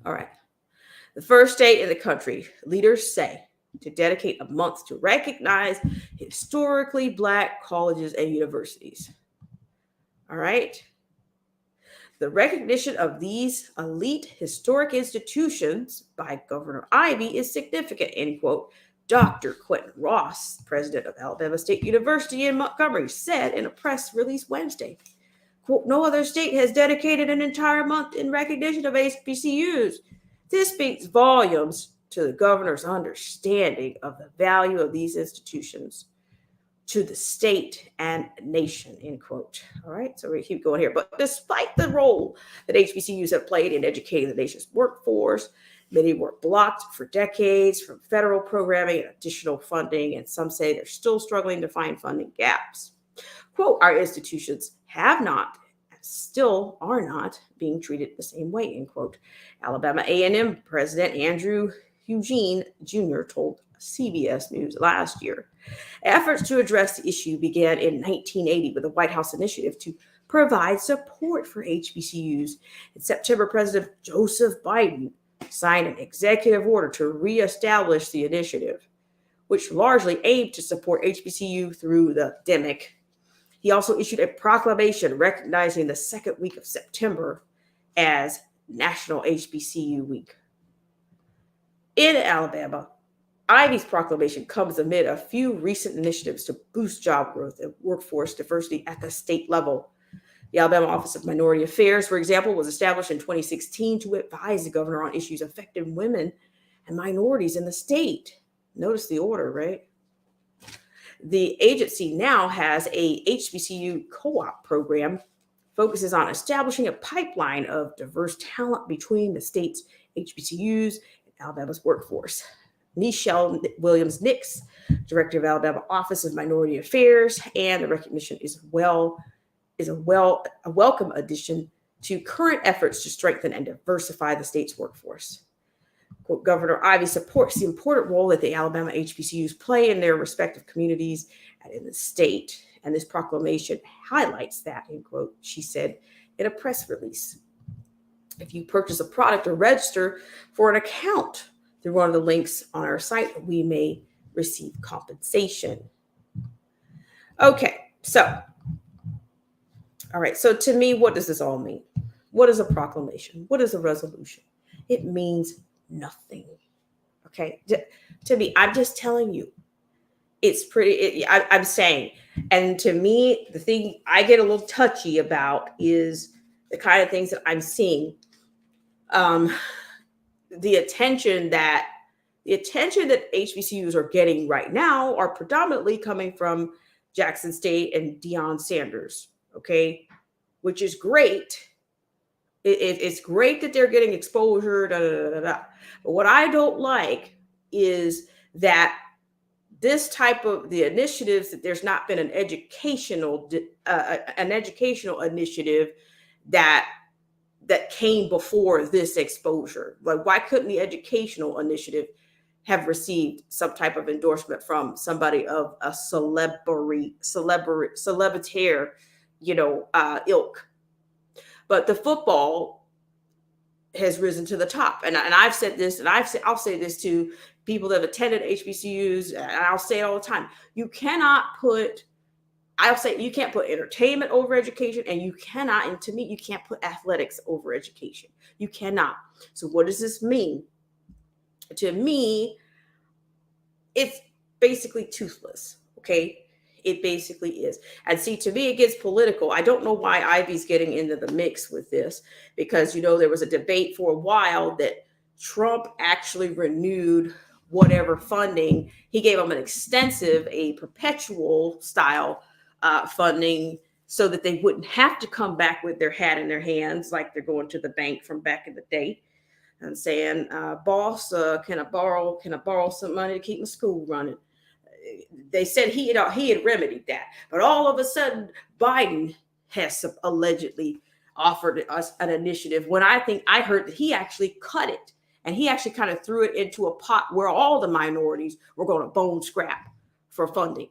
All right. The first state in the country, leaders say, to dedicate a month to recognize historically Black colleges and universities. All right. The recognition of these elite historic institutions by Governor Ivey is significant, end quote. Dr. Quentin Ross, president of Alabama State University in Montgomery, said in a press release Wednesday, quote, no other state has dedicated an entire month in recognition of HBCUs. This speaks volumes to the governor's understanding of the value of these institutions to the state and nation, end quote. All right, so we keep going here. But despite the role that HBCUs have played in educating the nation's workforce, many were blocked for decades from federal programming and additional funding, and some say they're still struggling to find funding gaps. Quote, our institutions have not, still are not being treated the same way, end quote. Alabama A&M President Andrew Eugene Jr. told CBS News last year. Efforts to address the issue began in 1980 with a White House initiative to provide support for HBCUs. In September, President Joseph Biden signed an executive order to reestablish the initiative, which largely aimed to support HBCU through the pandemic. He also issued a proclamation recognizing the second week of September as National HBCU Week. In Alabama, Ivey's proclamation comes amid a few recent initiatives to boost job growth and workforce diversity at the state level. The Alabama Office of Minority Affairs, for example, was established in 2016 to advise the governor on issues affecting women and minorities in the state. Notice the order, right? The agency now has a HBCU co-op program, focuses on establishing a pipeline of diverse talent between the state's HBCUs and Alabama's workforce. Nichelle Williams-Nix, director of Alabama Office of Minority Affairs, and the recognition is a welcome addition to current efforts to strengthen and diversify the state's workforce. Quote, Governor Ivey supports the important role that the Alabama HBCUs play in their respective communities and in the state, and this proclamation highlights that, end quote, she said in a press release. If you purchase a product or register for an account through one of the links on our site, we may receive compensation. Okay, so, all right, so to me, what does this all mean? What is a proclamation? What is a resolution? It means nothing. Okay, to me, I'm just telling you, it's pretty, I'm saying, and to me, the thing I get a little touchy about is the kind of things that I'm seeing, the attention that HBCUs are getting right now are predominantly coming from Jackson State and Deion Sanders. Okay, which is great. It's great that they're getting exposure. But what I don't like is that this type of the initiatives, that there's not been an educational initiative that came before this exposure. Like, why couldn't the educational initiative have received some type of endorsement from somebody of a celebritaire, ilk? But the football has risen to the top, and I've said this, and I'll say this to people that have attended HBCUs, and I'll say it all the time. You can't put entertainment over education, and and to me, you can't put athletics over education. You cannot. So what does this mean? To me, it's basically toothless. Okay. It basically is. And see, to me, it gets political. I don't know why Ivy's getting into the mix with this, because, there was a debate for a while that Trump actually renewed whatever funding. He gave them a perpetual style funding, so that they wouldn't have to come back with their hat in their hands like they're going to the bank from back in the day and saying, boss, can I borrow some money to keep my school running? They said he had remedied that, but all of a sudden Biden has allegedly offered us an initiative, when I heard that he actually cut it, and he actually kind of threw it into a pot where all the minorities were going to bone scrap for funding.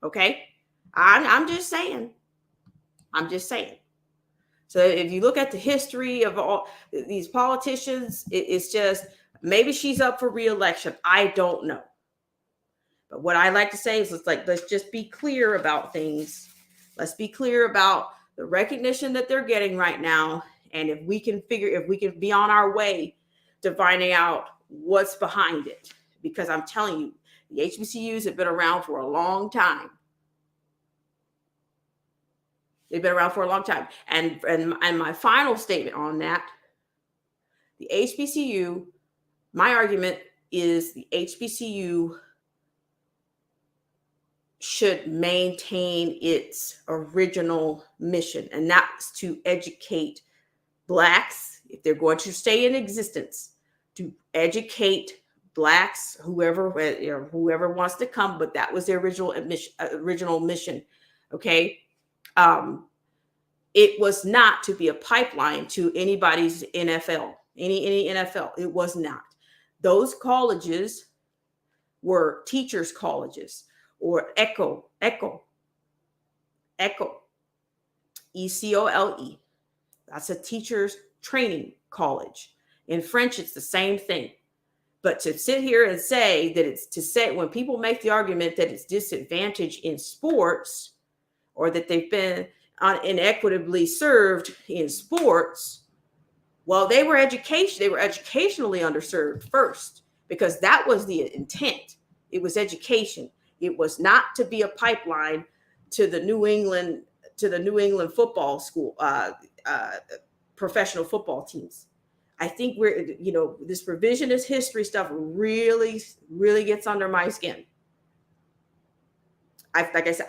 Okay, I'm just saying. So if you look at the history of all these politicians, it's just, maybe she's up for re-election. I don't know. But what I like to say is, let's just be clear about things. Let's be clear about the recognition that they're getting right now. And if we can be on our way to finding out what's behind it. Because I'm telling you, the HBCUs have been around for a long time. They've been around for a long time. And my final statement on that, the HBCU, my argument is the HBCU should maintain its original mission, and that's to educate Blacks, if they're going to stay in existence, to educate Blacks, whoever wants to come. But that was their original mission. Okay. It was not to be a pipeline to anybody's NFL, any NFL. It was not. Those colleges were teachers' colleges, or ECOLE, ECOLE. That's a teacher's training college. In French, it's the same thing. But to sit here and say that when people make the argument that it's disadvantaged in sports, or that they've been inequitably served in sports, well, they were educationally underserved first, because that was the intent. It was education. It was not to be a pipeline to the New England football school, professional football teams. I think this revisionist history stuff really, really gets under my skin. Like I said,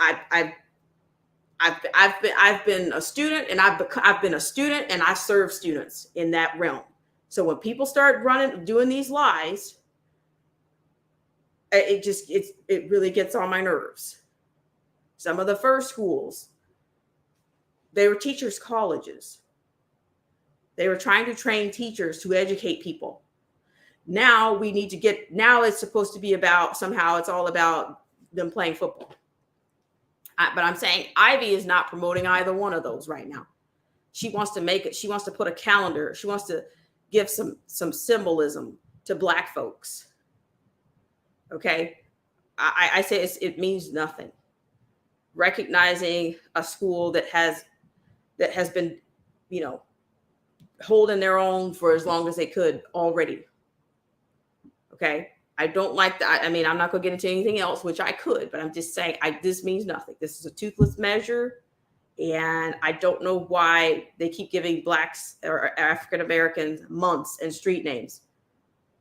I've been a student, and I've been a student, and I've served students in that realm. So when people start doing these lies, it really gets on my nerves. Some of the first schools, they were teachers' colleges. They were trying to train teachers to educate people. Now it's supposed to be about, somehow it's all about them playing football. But I'm saying Ivy is not promoting either one of those right now. She wants to put a calendar. She wants to give some symbolism to Black folks. Okay. I say it means nothing. Recognizing a school that has been, holding their own for as long as they could already. Okay. I don't like that. I mean, I'm not going to get into anything else, which I could, but I'm just saying this means nothing. This is a toothless measure, And I don't know why they keep giving blacks or African Americans months and street names.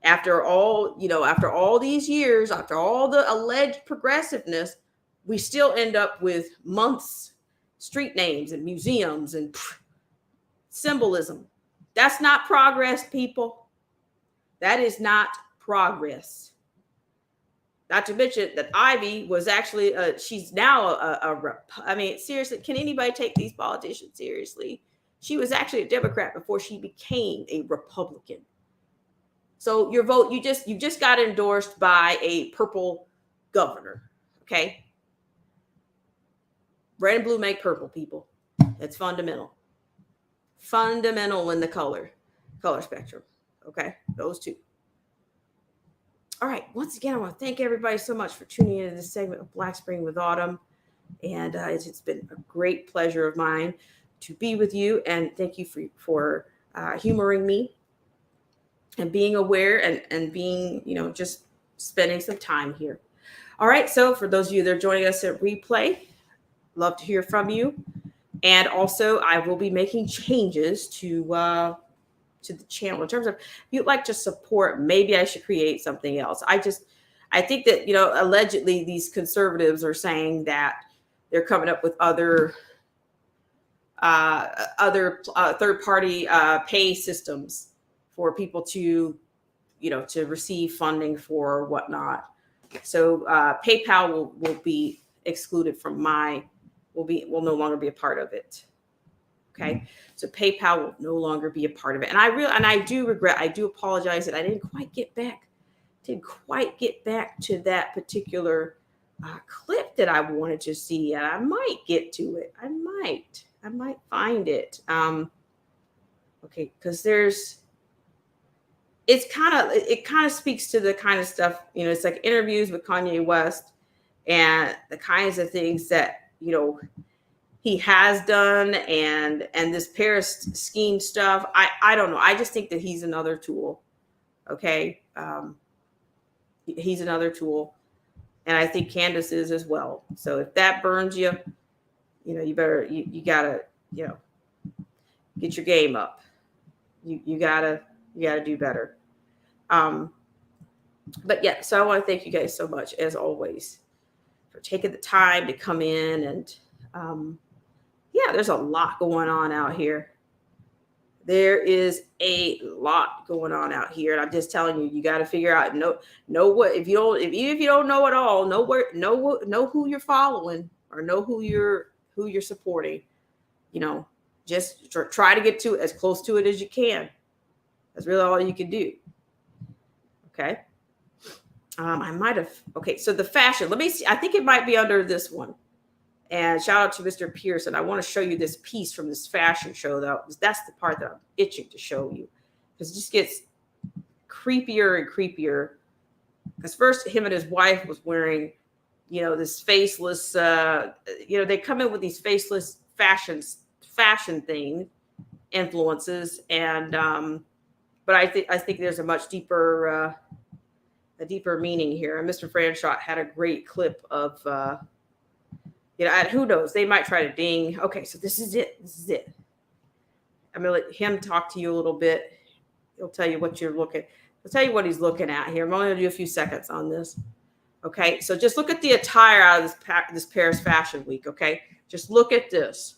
After all, after all these years, after all the alleged progressiveness, we still end up with months, street names, and museums and symbolism. That's not progress, people. That is not progress. Not to mention that Ivy was actually, she's now I mean, seriously, can anybody take these politicians seriously? She was actually a Democrat before she became a Republican. So your vote, you just got endorsed by a purple governor, okay? Red and blue make purple, people. It's fundamental. Fundamental in the color spectrum, okay? Those two. All right. Once again, I want to thank everybody so much for tuning in to this segment of Black Spring with Autumn. And it's been a great pleasure of mine to be with you. And thank you for humoring me and being aware and being, just spending some time here. All right. So for those of you that are joining us at replay, love to hear from you. And also, I will be making changes to the channel in terms of, if you'd like to support, maybe I should create something else. I think that, allegedly these conservatives are saying that they're coming up with other third-party pay systems for people to, to receive funding for whatnot. So PayPal will be excluded from will no longer be a part of it. Okay, so PayPal will no longer be a part of it, and I do apologize that I didn't quite get back to that particular clip that I wanted to see, and I might get to it. I might find it. Okay, because it kind of speaks to the kind of stuff, it's like interviews with Kanye West and the kinds of things that he has done, and this Paris scheme stuff. I don't know. I just think that he's another tool. Okay. He's another tool. And I think Candace is as well. So if that burns you, you better, you gotta, get your game up. You gotta do better. But yeah, so I want to thank you guys so much, as always, for taking the time to come in and, yeah, there's a lot going on out here. There is a lot going on out here, and I'm just telling you, you got to figure out know what if you don't know at all, know who you're following or know who you're supporting. Just try to get to as close to it as you can. That's really all you can do. Okay. I might have. Okay, so the fashion. Let me see. I think it might be under this one. And shout out to Mr. Pearson. I want to show you this piece from this fashion show, though, because that's the part that I'm itching to show you. Because it just gets creepier and creepier. Because first, him and his wife was wearing, this faceless, they come in with these faceless fashion thing influences. And, but I think there's a much deeper meaning here. And Mr. Franchot had a great clip of, and who knows, they might try to ding. Okay, so this is it. I'm going to let him talk to you a little bit. He'll tell you what you're looking. He'll tell you what he's looking at here. I'm only going to do a few seconds on this. Okay, so just look at the attire out of this Paris Fashion Week, okay? Just look at this.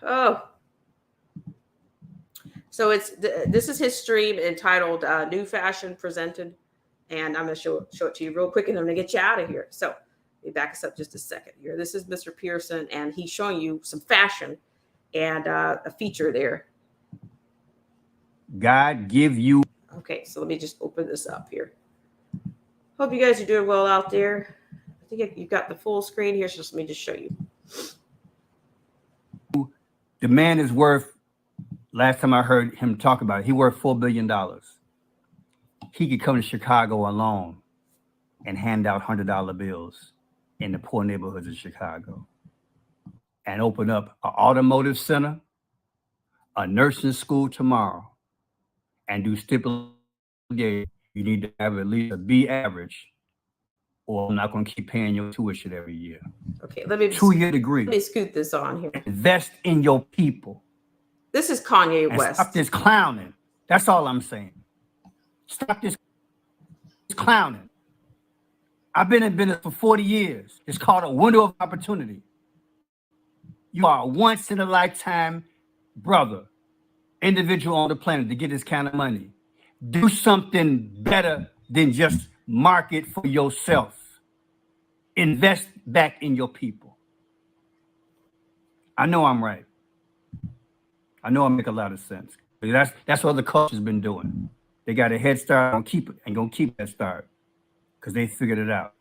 Oh. So this is his stream entitled New Fashion Presented. And I'm going to show it to you real quick, and I'm going to get you out of here. So let me back us up just a second here. This is Mr. Pearson, and he's showing you some fashion and a feature there. God give you. Okay, so let me just open this up here. Hope you guys are doing well out there. I think you've got the full screen here, so let me just show you. The man is worth, last time I heard him talk about it, he worth $4 billion. He could come to Chicago alone and hand out $100 bills in the poor neighborhoods of Chicago and open up an automotive center, a nursing school tomorrow, and do stipulated. You need to have at least a B average or I'm not going to keep paying your tuition every year. Okay, let me 2-year degree. let me scoot this on here. Invest in your people. This is Kanye And West. stop this clowning. That's all I'm saying. Stop this clowning. I've been in business for 40 years. It's called a window of opportunity. You are a once in a lifetime brother, individual on the planet to get this kind of money. Do something better than just market for yourself. Invest back in your people. I know I'm right. I know I make a lot of sense. That's what the culture's been doing. They got a head start and gonna keep that start because they figured it out.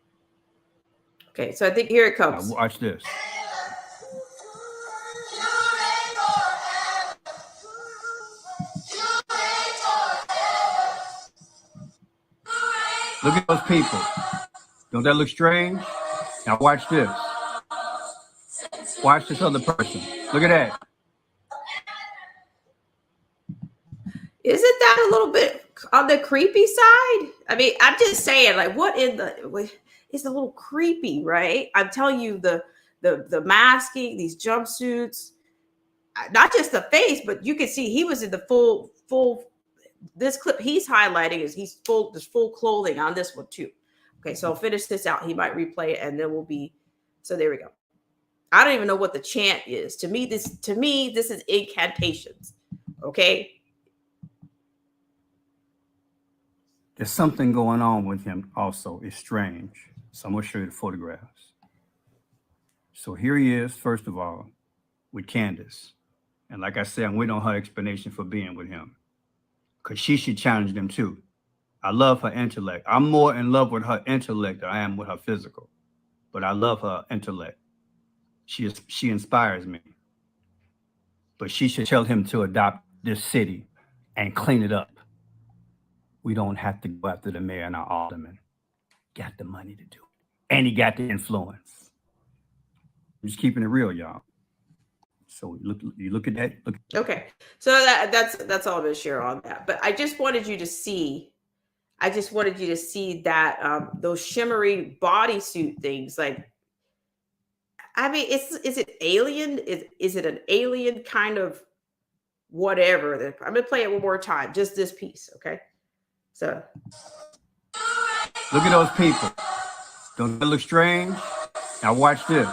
Okay, so I think here it Now comes. watch this. Look at those people. Don't that look strange? Now watch this. Watch this other person. Look at that. Isn't that a little bit on the creepy side? I mean, I'm just saying, like, what in the is a little creepy, right? I'm telling you, the masking, these jumpsuits, not just the face, but you can see he was in the full. This clip he's highlighting is he's there's full clothing on this one too. Okay, so I'll finish this out. He might replay it, and then we'll be. So there we go. I don't even know what the chant is. To me, this is incantations. Okay. There's something going on with him also. It's strange. So I'm going to show you the photographs. So here he is, first of all, with Candace. And like I said, I'm waiting on her explanation for being with him. Because she should challenge them too. I love her intellect. I'm more in love with her intellect than I am with her physical. But I love her intellect. She inspires me. But she should tell him to adopt this city and clean it up. We don't have to go after the mayor and our alderman. Got the money to do it. And he got the influence. I'm just keeping it real, y'all. So you look at that. Okay. So that's all I'm going to share on that. But I just wanted you to see that those shimmery bodysuit things. Like, I mean, is it alien? Is it an alien kind of whatever? I'm going to play it one more time. Just this piece. Okay. So look at those people. Don't that look strange? Now watch this.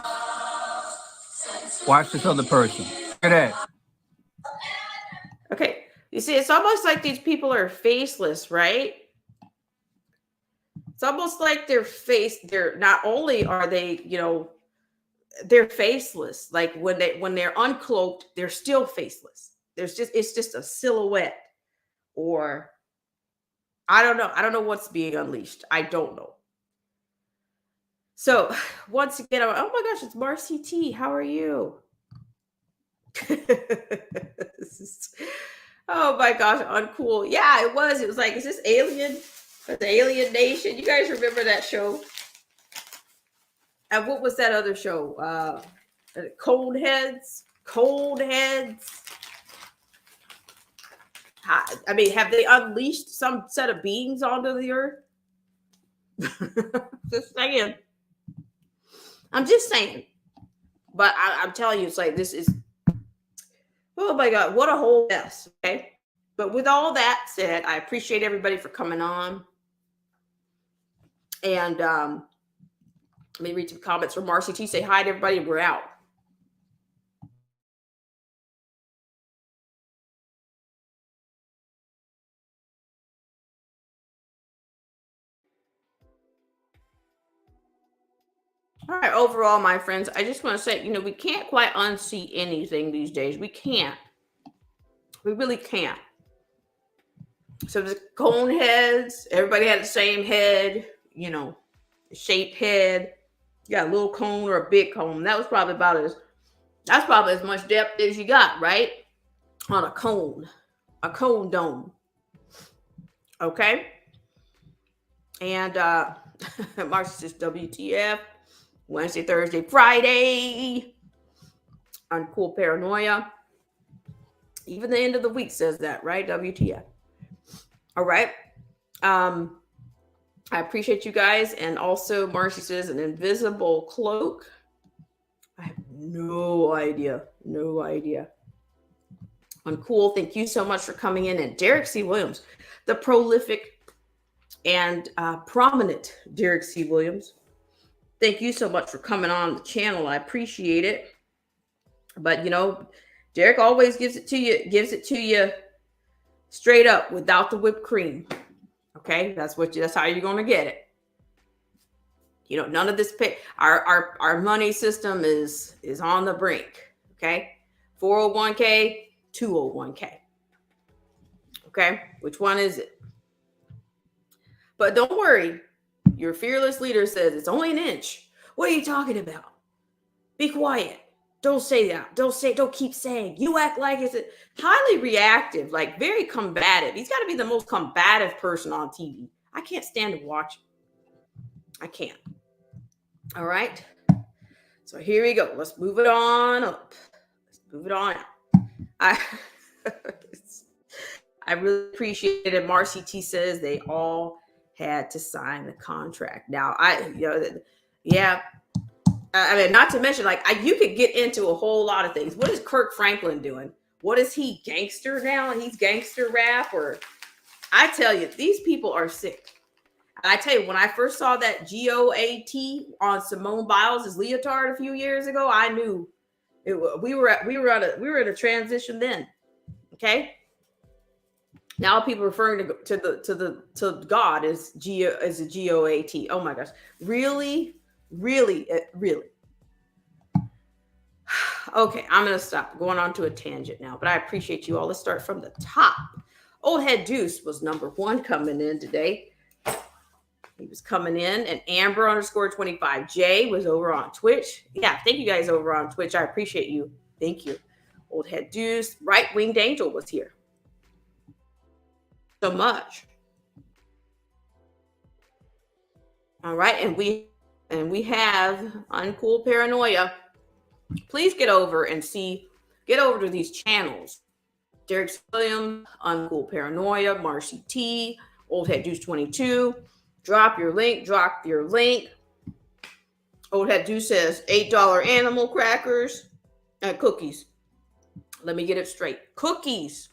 Watch this other person. Look at that. Okay. You see, it's almost like these people are faceless, right? It's almost like they're not only are they, they're faceless. Like when they're uncloaked, they're still faceless. It's just a silhouette, or I don't know. I don't know what's being unleashed. I don't know. So once again, oh my gosh, it's Marcy T. How are you? Oh my gosh, uncool. Yeah, it was. It was like, is this Alien? The Alien Nation. You guys remember that show? And what was that other show? Cold Heads. I mean, have they unleashed some set of beings onto the earth? Just saying. I'm just saying. But I'm telling you, it's like, this is, oh my God, what a whole mess. Okay. But with all that said, I appreciate everybody for coming on. And let me read some comments from Marcy T. Say hi to everybody. We're out. All right, overall, my friends, I just want to say, we can't quite unsee anything these days. We can't. We really can't. So the cone heads, everybody had the same head, shaped head. You got a little cone or a big cone. That's probably as much depth as you got, right? On a cone dome. Okay. And March is WTF. Wednesday, Thursday, Friday. Uncool paranoia. Even the end of the week says that, right? WTF. All right. I appreciate you guys. And also, Marcy says an invisible cloak. I have no idea. No idea. Uncool. Thank you so much for coming in. And Derek C. Williams, the prolific and prominent Derek C. Williams. Thank you so much for coming on the channel. I appreciate it. But you know, Derek always gives it to you straight up without the whipped cream. Okay, that's how you're gonna get it. You know, none of this our money system is on the brink. Okay, 401k, 201k. Okay, which one is it? But don't worry, your fearless leader says it's only an inch. What are you talking about? Be quiet. Don't say that. Don't keep saying. You act like it's highly reactive, like very combative. He's got to be the most combative person on TV. I can't stand to watch him. I can't. All right. So here we go. Let's move it on up. Let's move it on out. I really appreciate it. Marcy T says they all had to sign the contract. Now, yeah. I mean, not to mention, like, you could get into a whole lot of things. What is Kirk Franklin doing? What is he, gangster now? He's gangster rap? Or I tell you, these people are sick. And I tell you, when I first saw that GOAT on Simone Biles' leotard a few years ago, I knew we were in a transition then. Okay. Now people referring to God as a GOAT. Oh my gosh, really. Okay, I'm going to stop going on to a tangent now, but I appreciate you all. Let's start from the top. Old Head Deuce was number 1 coming in today. He was coming in, and Amber _25J was over on Twitch. Yeah, thank you guys over on Twitch. I appreciate you. Thank you. Old Head Deuce. Right Winged Angel was here. So much. All right, and we have Uncool Paranoia. Please get over to these channels. Derek Williams, Uncool Paranoia, Marcy T, Old Head Deuce 22. Drop your link. Old Head Deuce says $8 animal crackers and cookies. Let me get it straight. Cookies.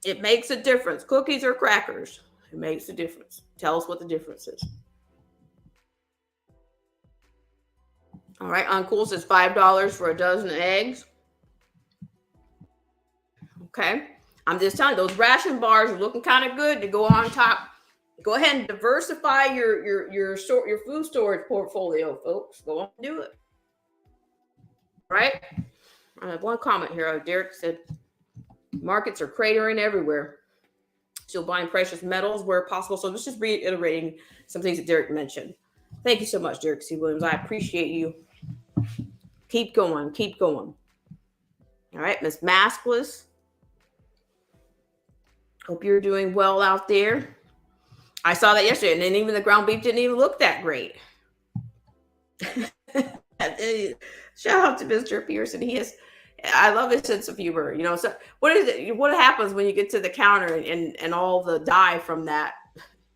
It makes a difference. Cookies or crackers. It makes a difference. Tell us what the difference is. All right, Uncool says $5 for a dozen eggs. Okay, I'm just telling you, those ration bars are looking kind of good to go on top. Go ahead and diversify your food storage portfolio, folks. Go on and do it. All right. I have one comment here. Derek said markets are cratering everywhere. Still buying precious metals where possible. So this is reiterating some things that Derek mentioned. Thank you so much, Derek C. Williams. I appreciate you. Keep going. All right, Miss Maskless. Hope you're doing well out there. I saw that yesterday, and then even the ground beef didn't even look that great. Shout out to Mr. Pearson. I love his sense of humor. You know, so what is it? What happens when you get to the counter and all the dye from that?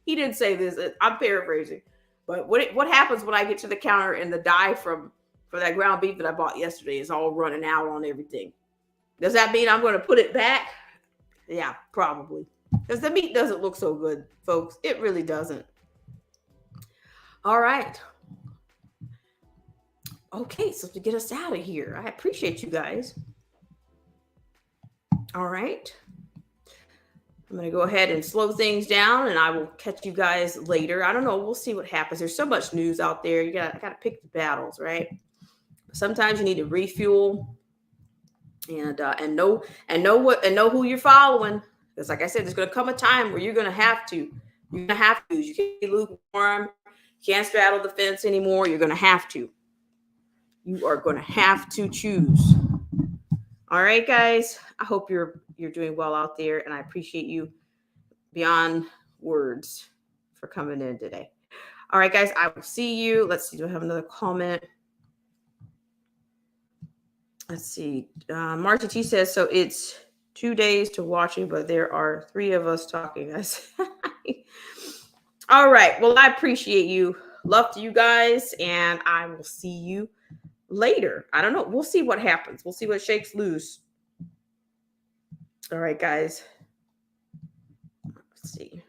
He didn't say this. I'm paraphrasing, but what happens when I get to the counter and the dye for that ground beef that I bought yesterday is all running out on everything? Does that mean I'm going to put it back? Yeah, probably. Because the meat doesn't look so good, folks. It really doesn't. All right. Okay, so to get us out of here, I appreciate you guys. All right. I'm going to go ahead and slow things down, and I will catch you guys later. I don't know. We'll see what happens. There's so much news out there. I got to pick the battles, right? Sometimes you need to refuel and know who you're following. Because like I said, there's going to come a time where you're going to have to. You can't be lukewarm. You can't straddle the fence anymore. You're going to have to. You are going to have to choose. All right, guys. I hope you're doing well out there, and I appreciate you beyond words for coming in today. All right, guys. I will see you. Let's see. Do I have another comment? Let's see. Marcy T says, so it's 2 days to watching, but there are 3 of us talking. All right. Well, I appreciate you. Love to you guys, and I will see you later. I don't know. We'll see what happens. We'll see what shakes loose. All right, guys. Let's see.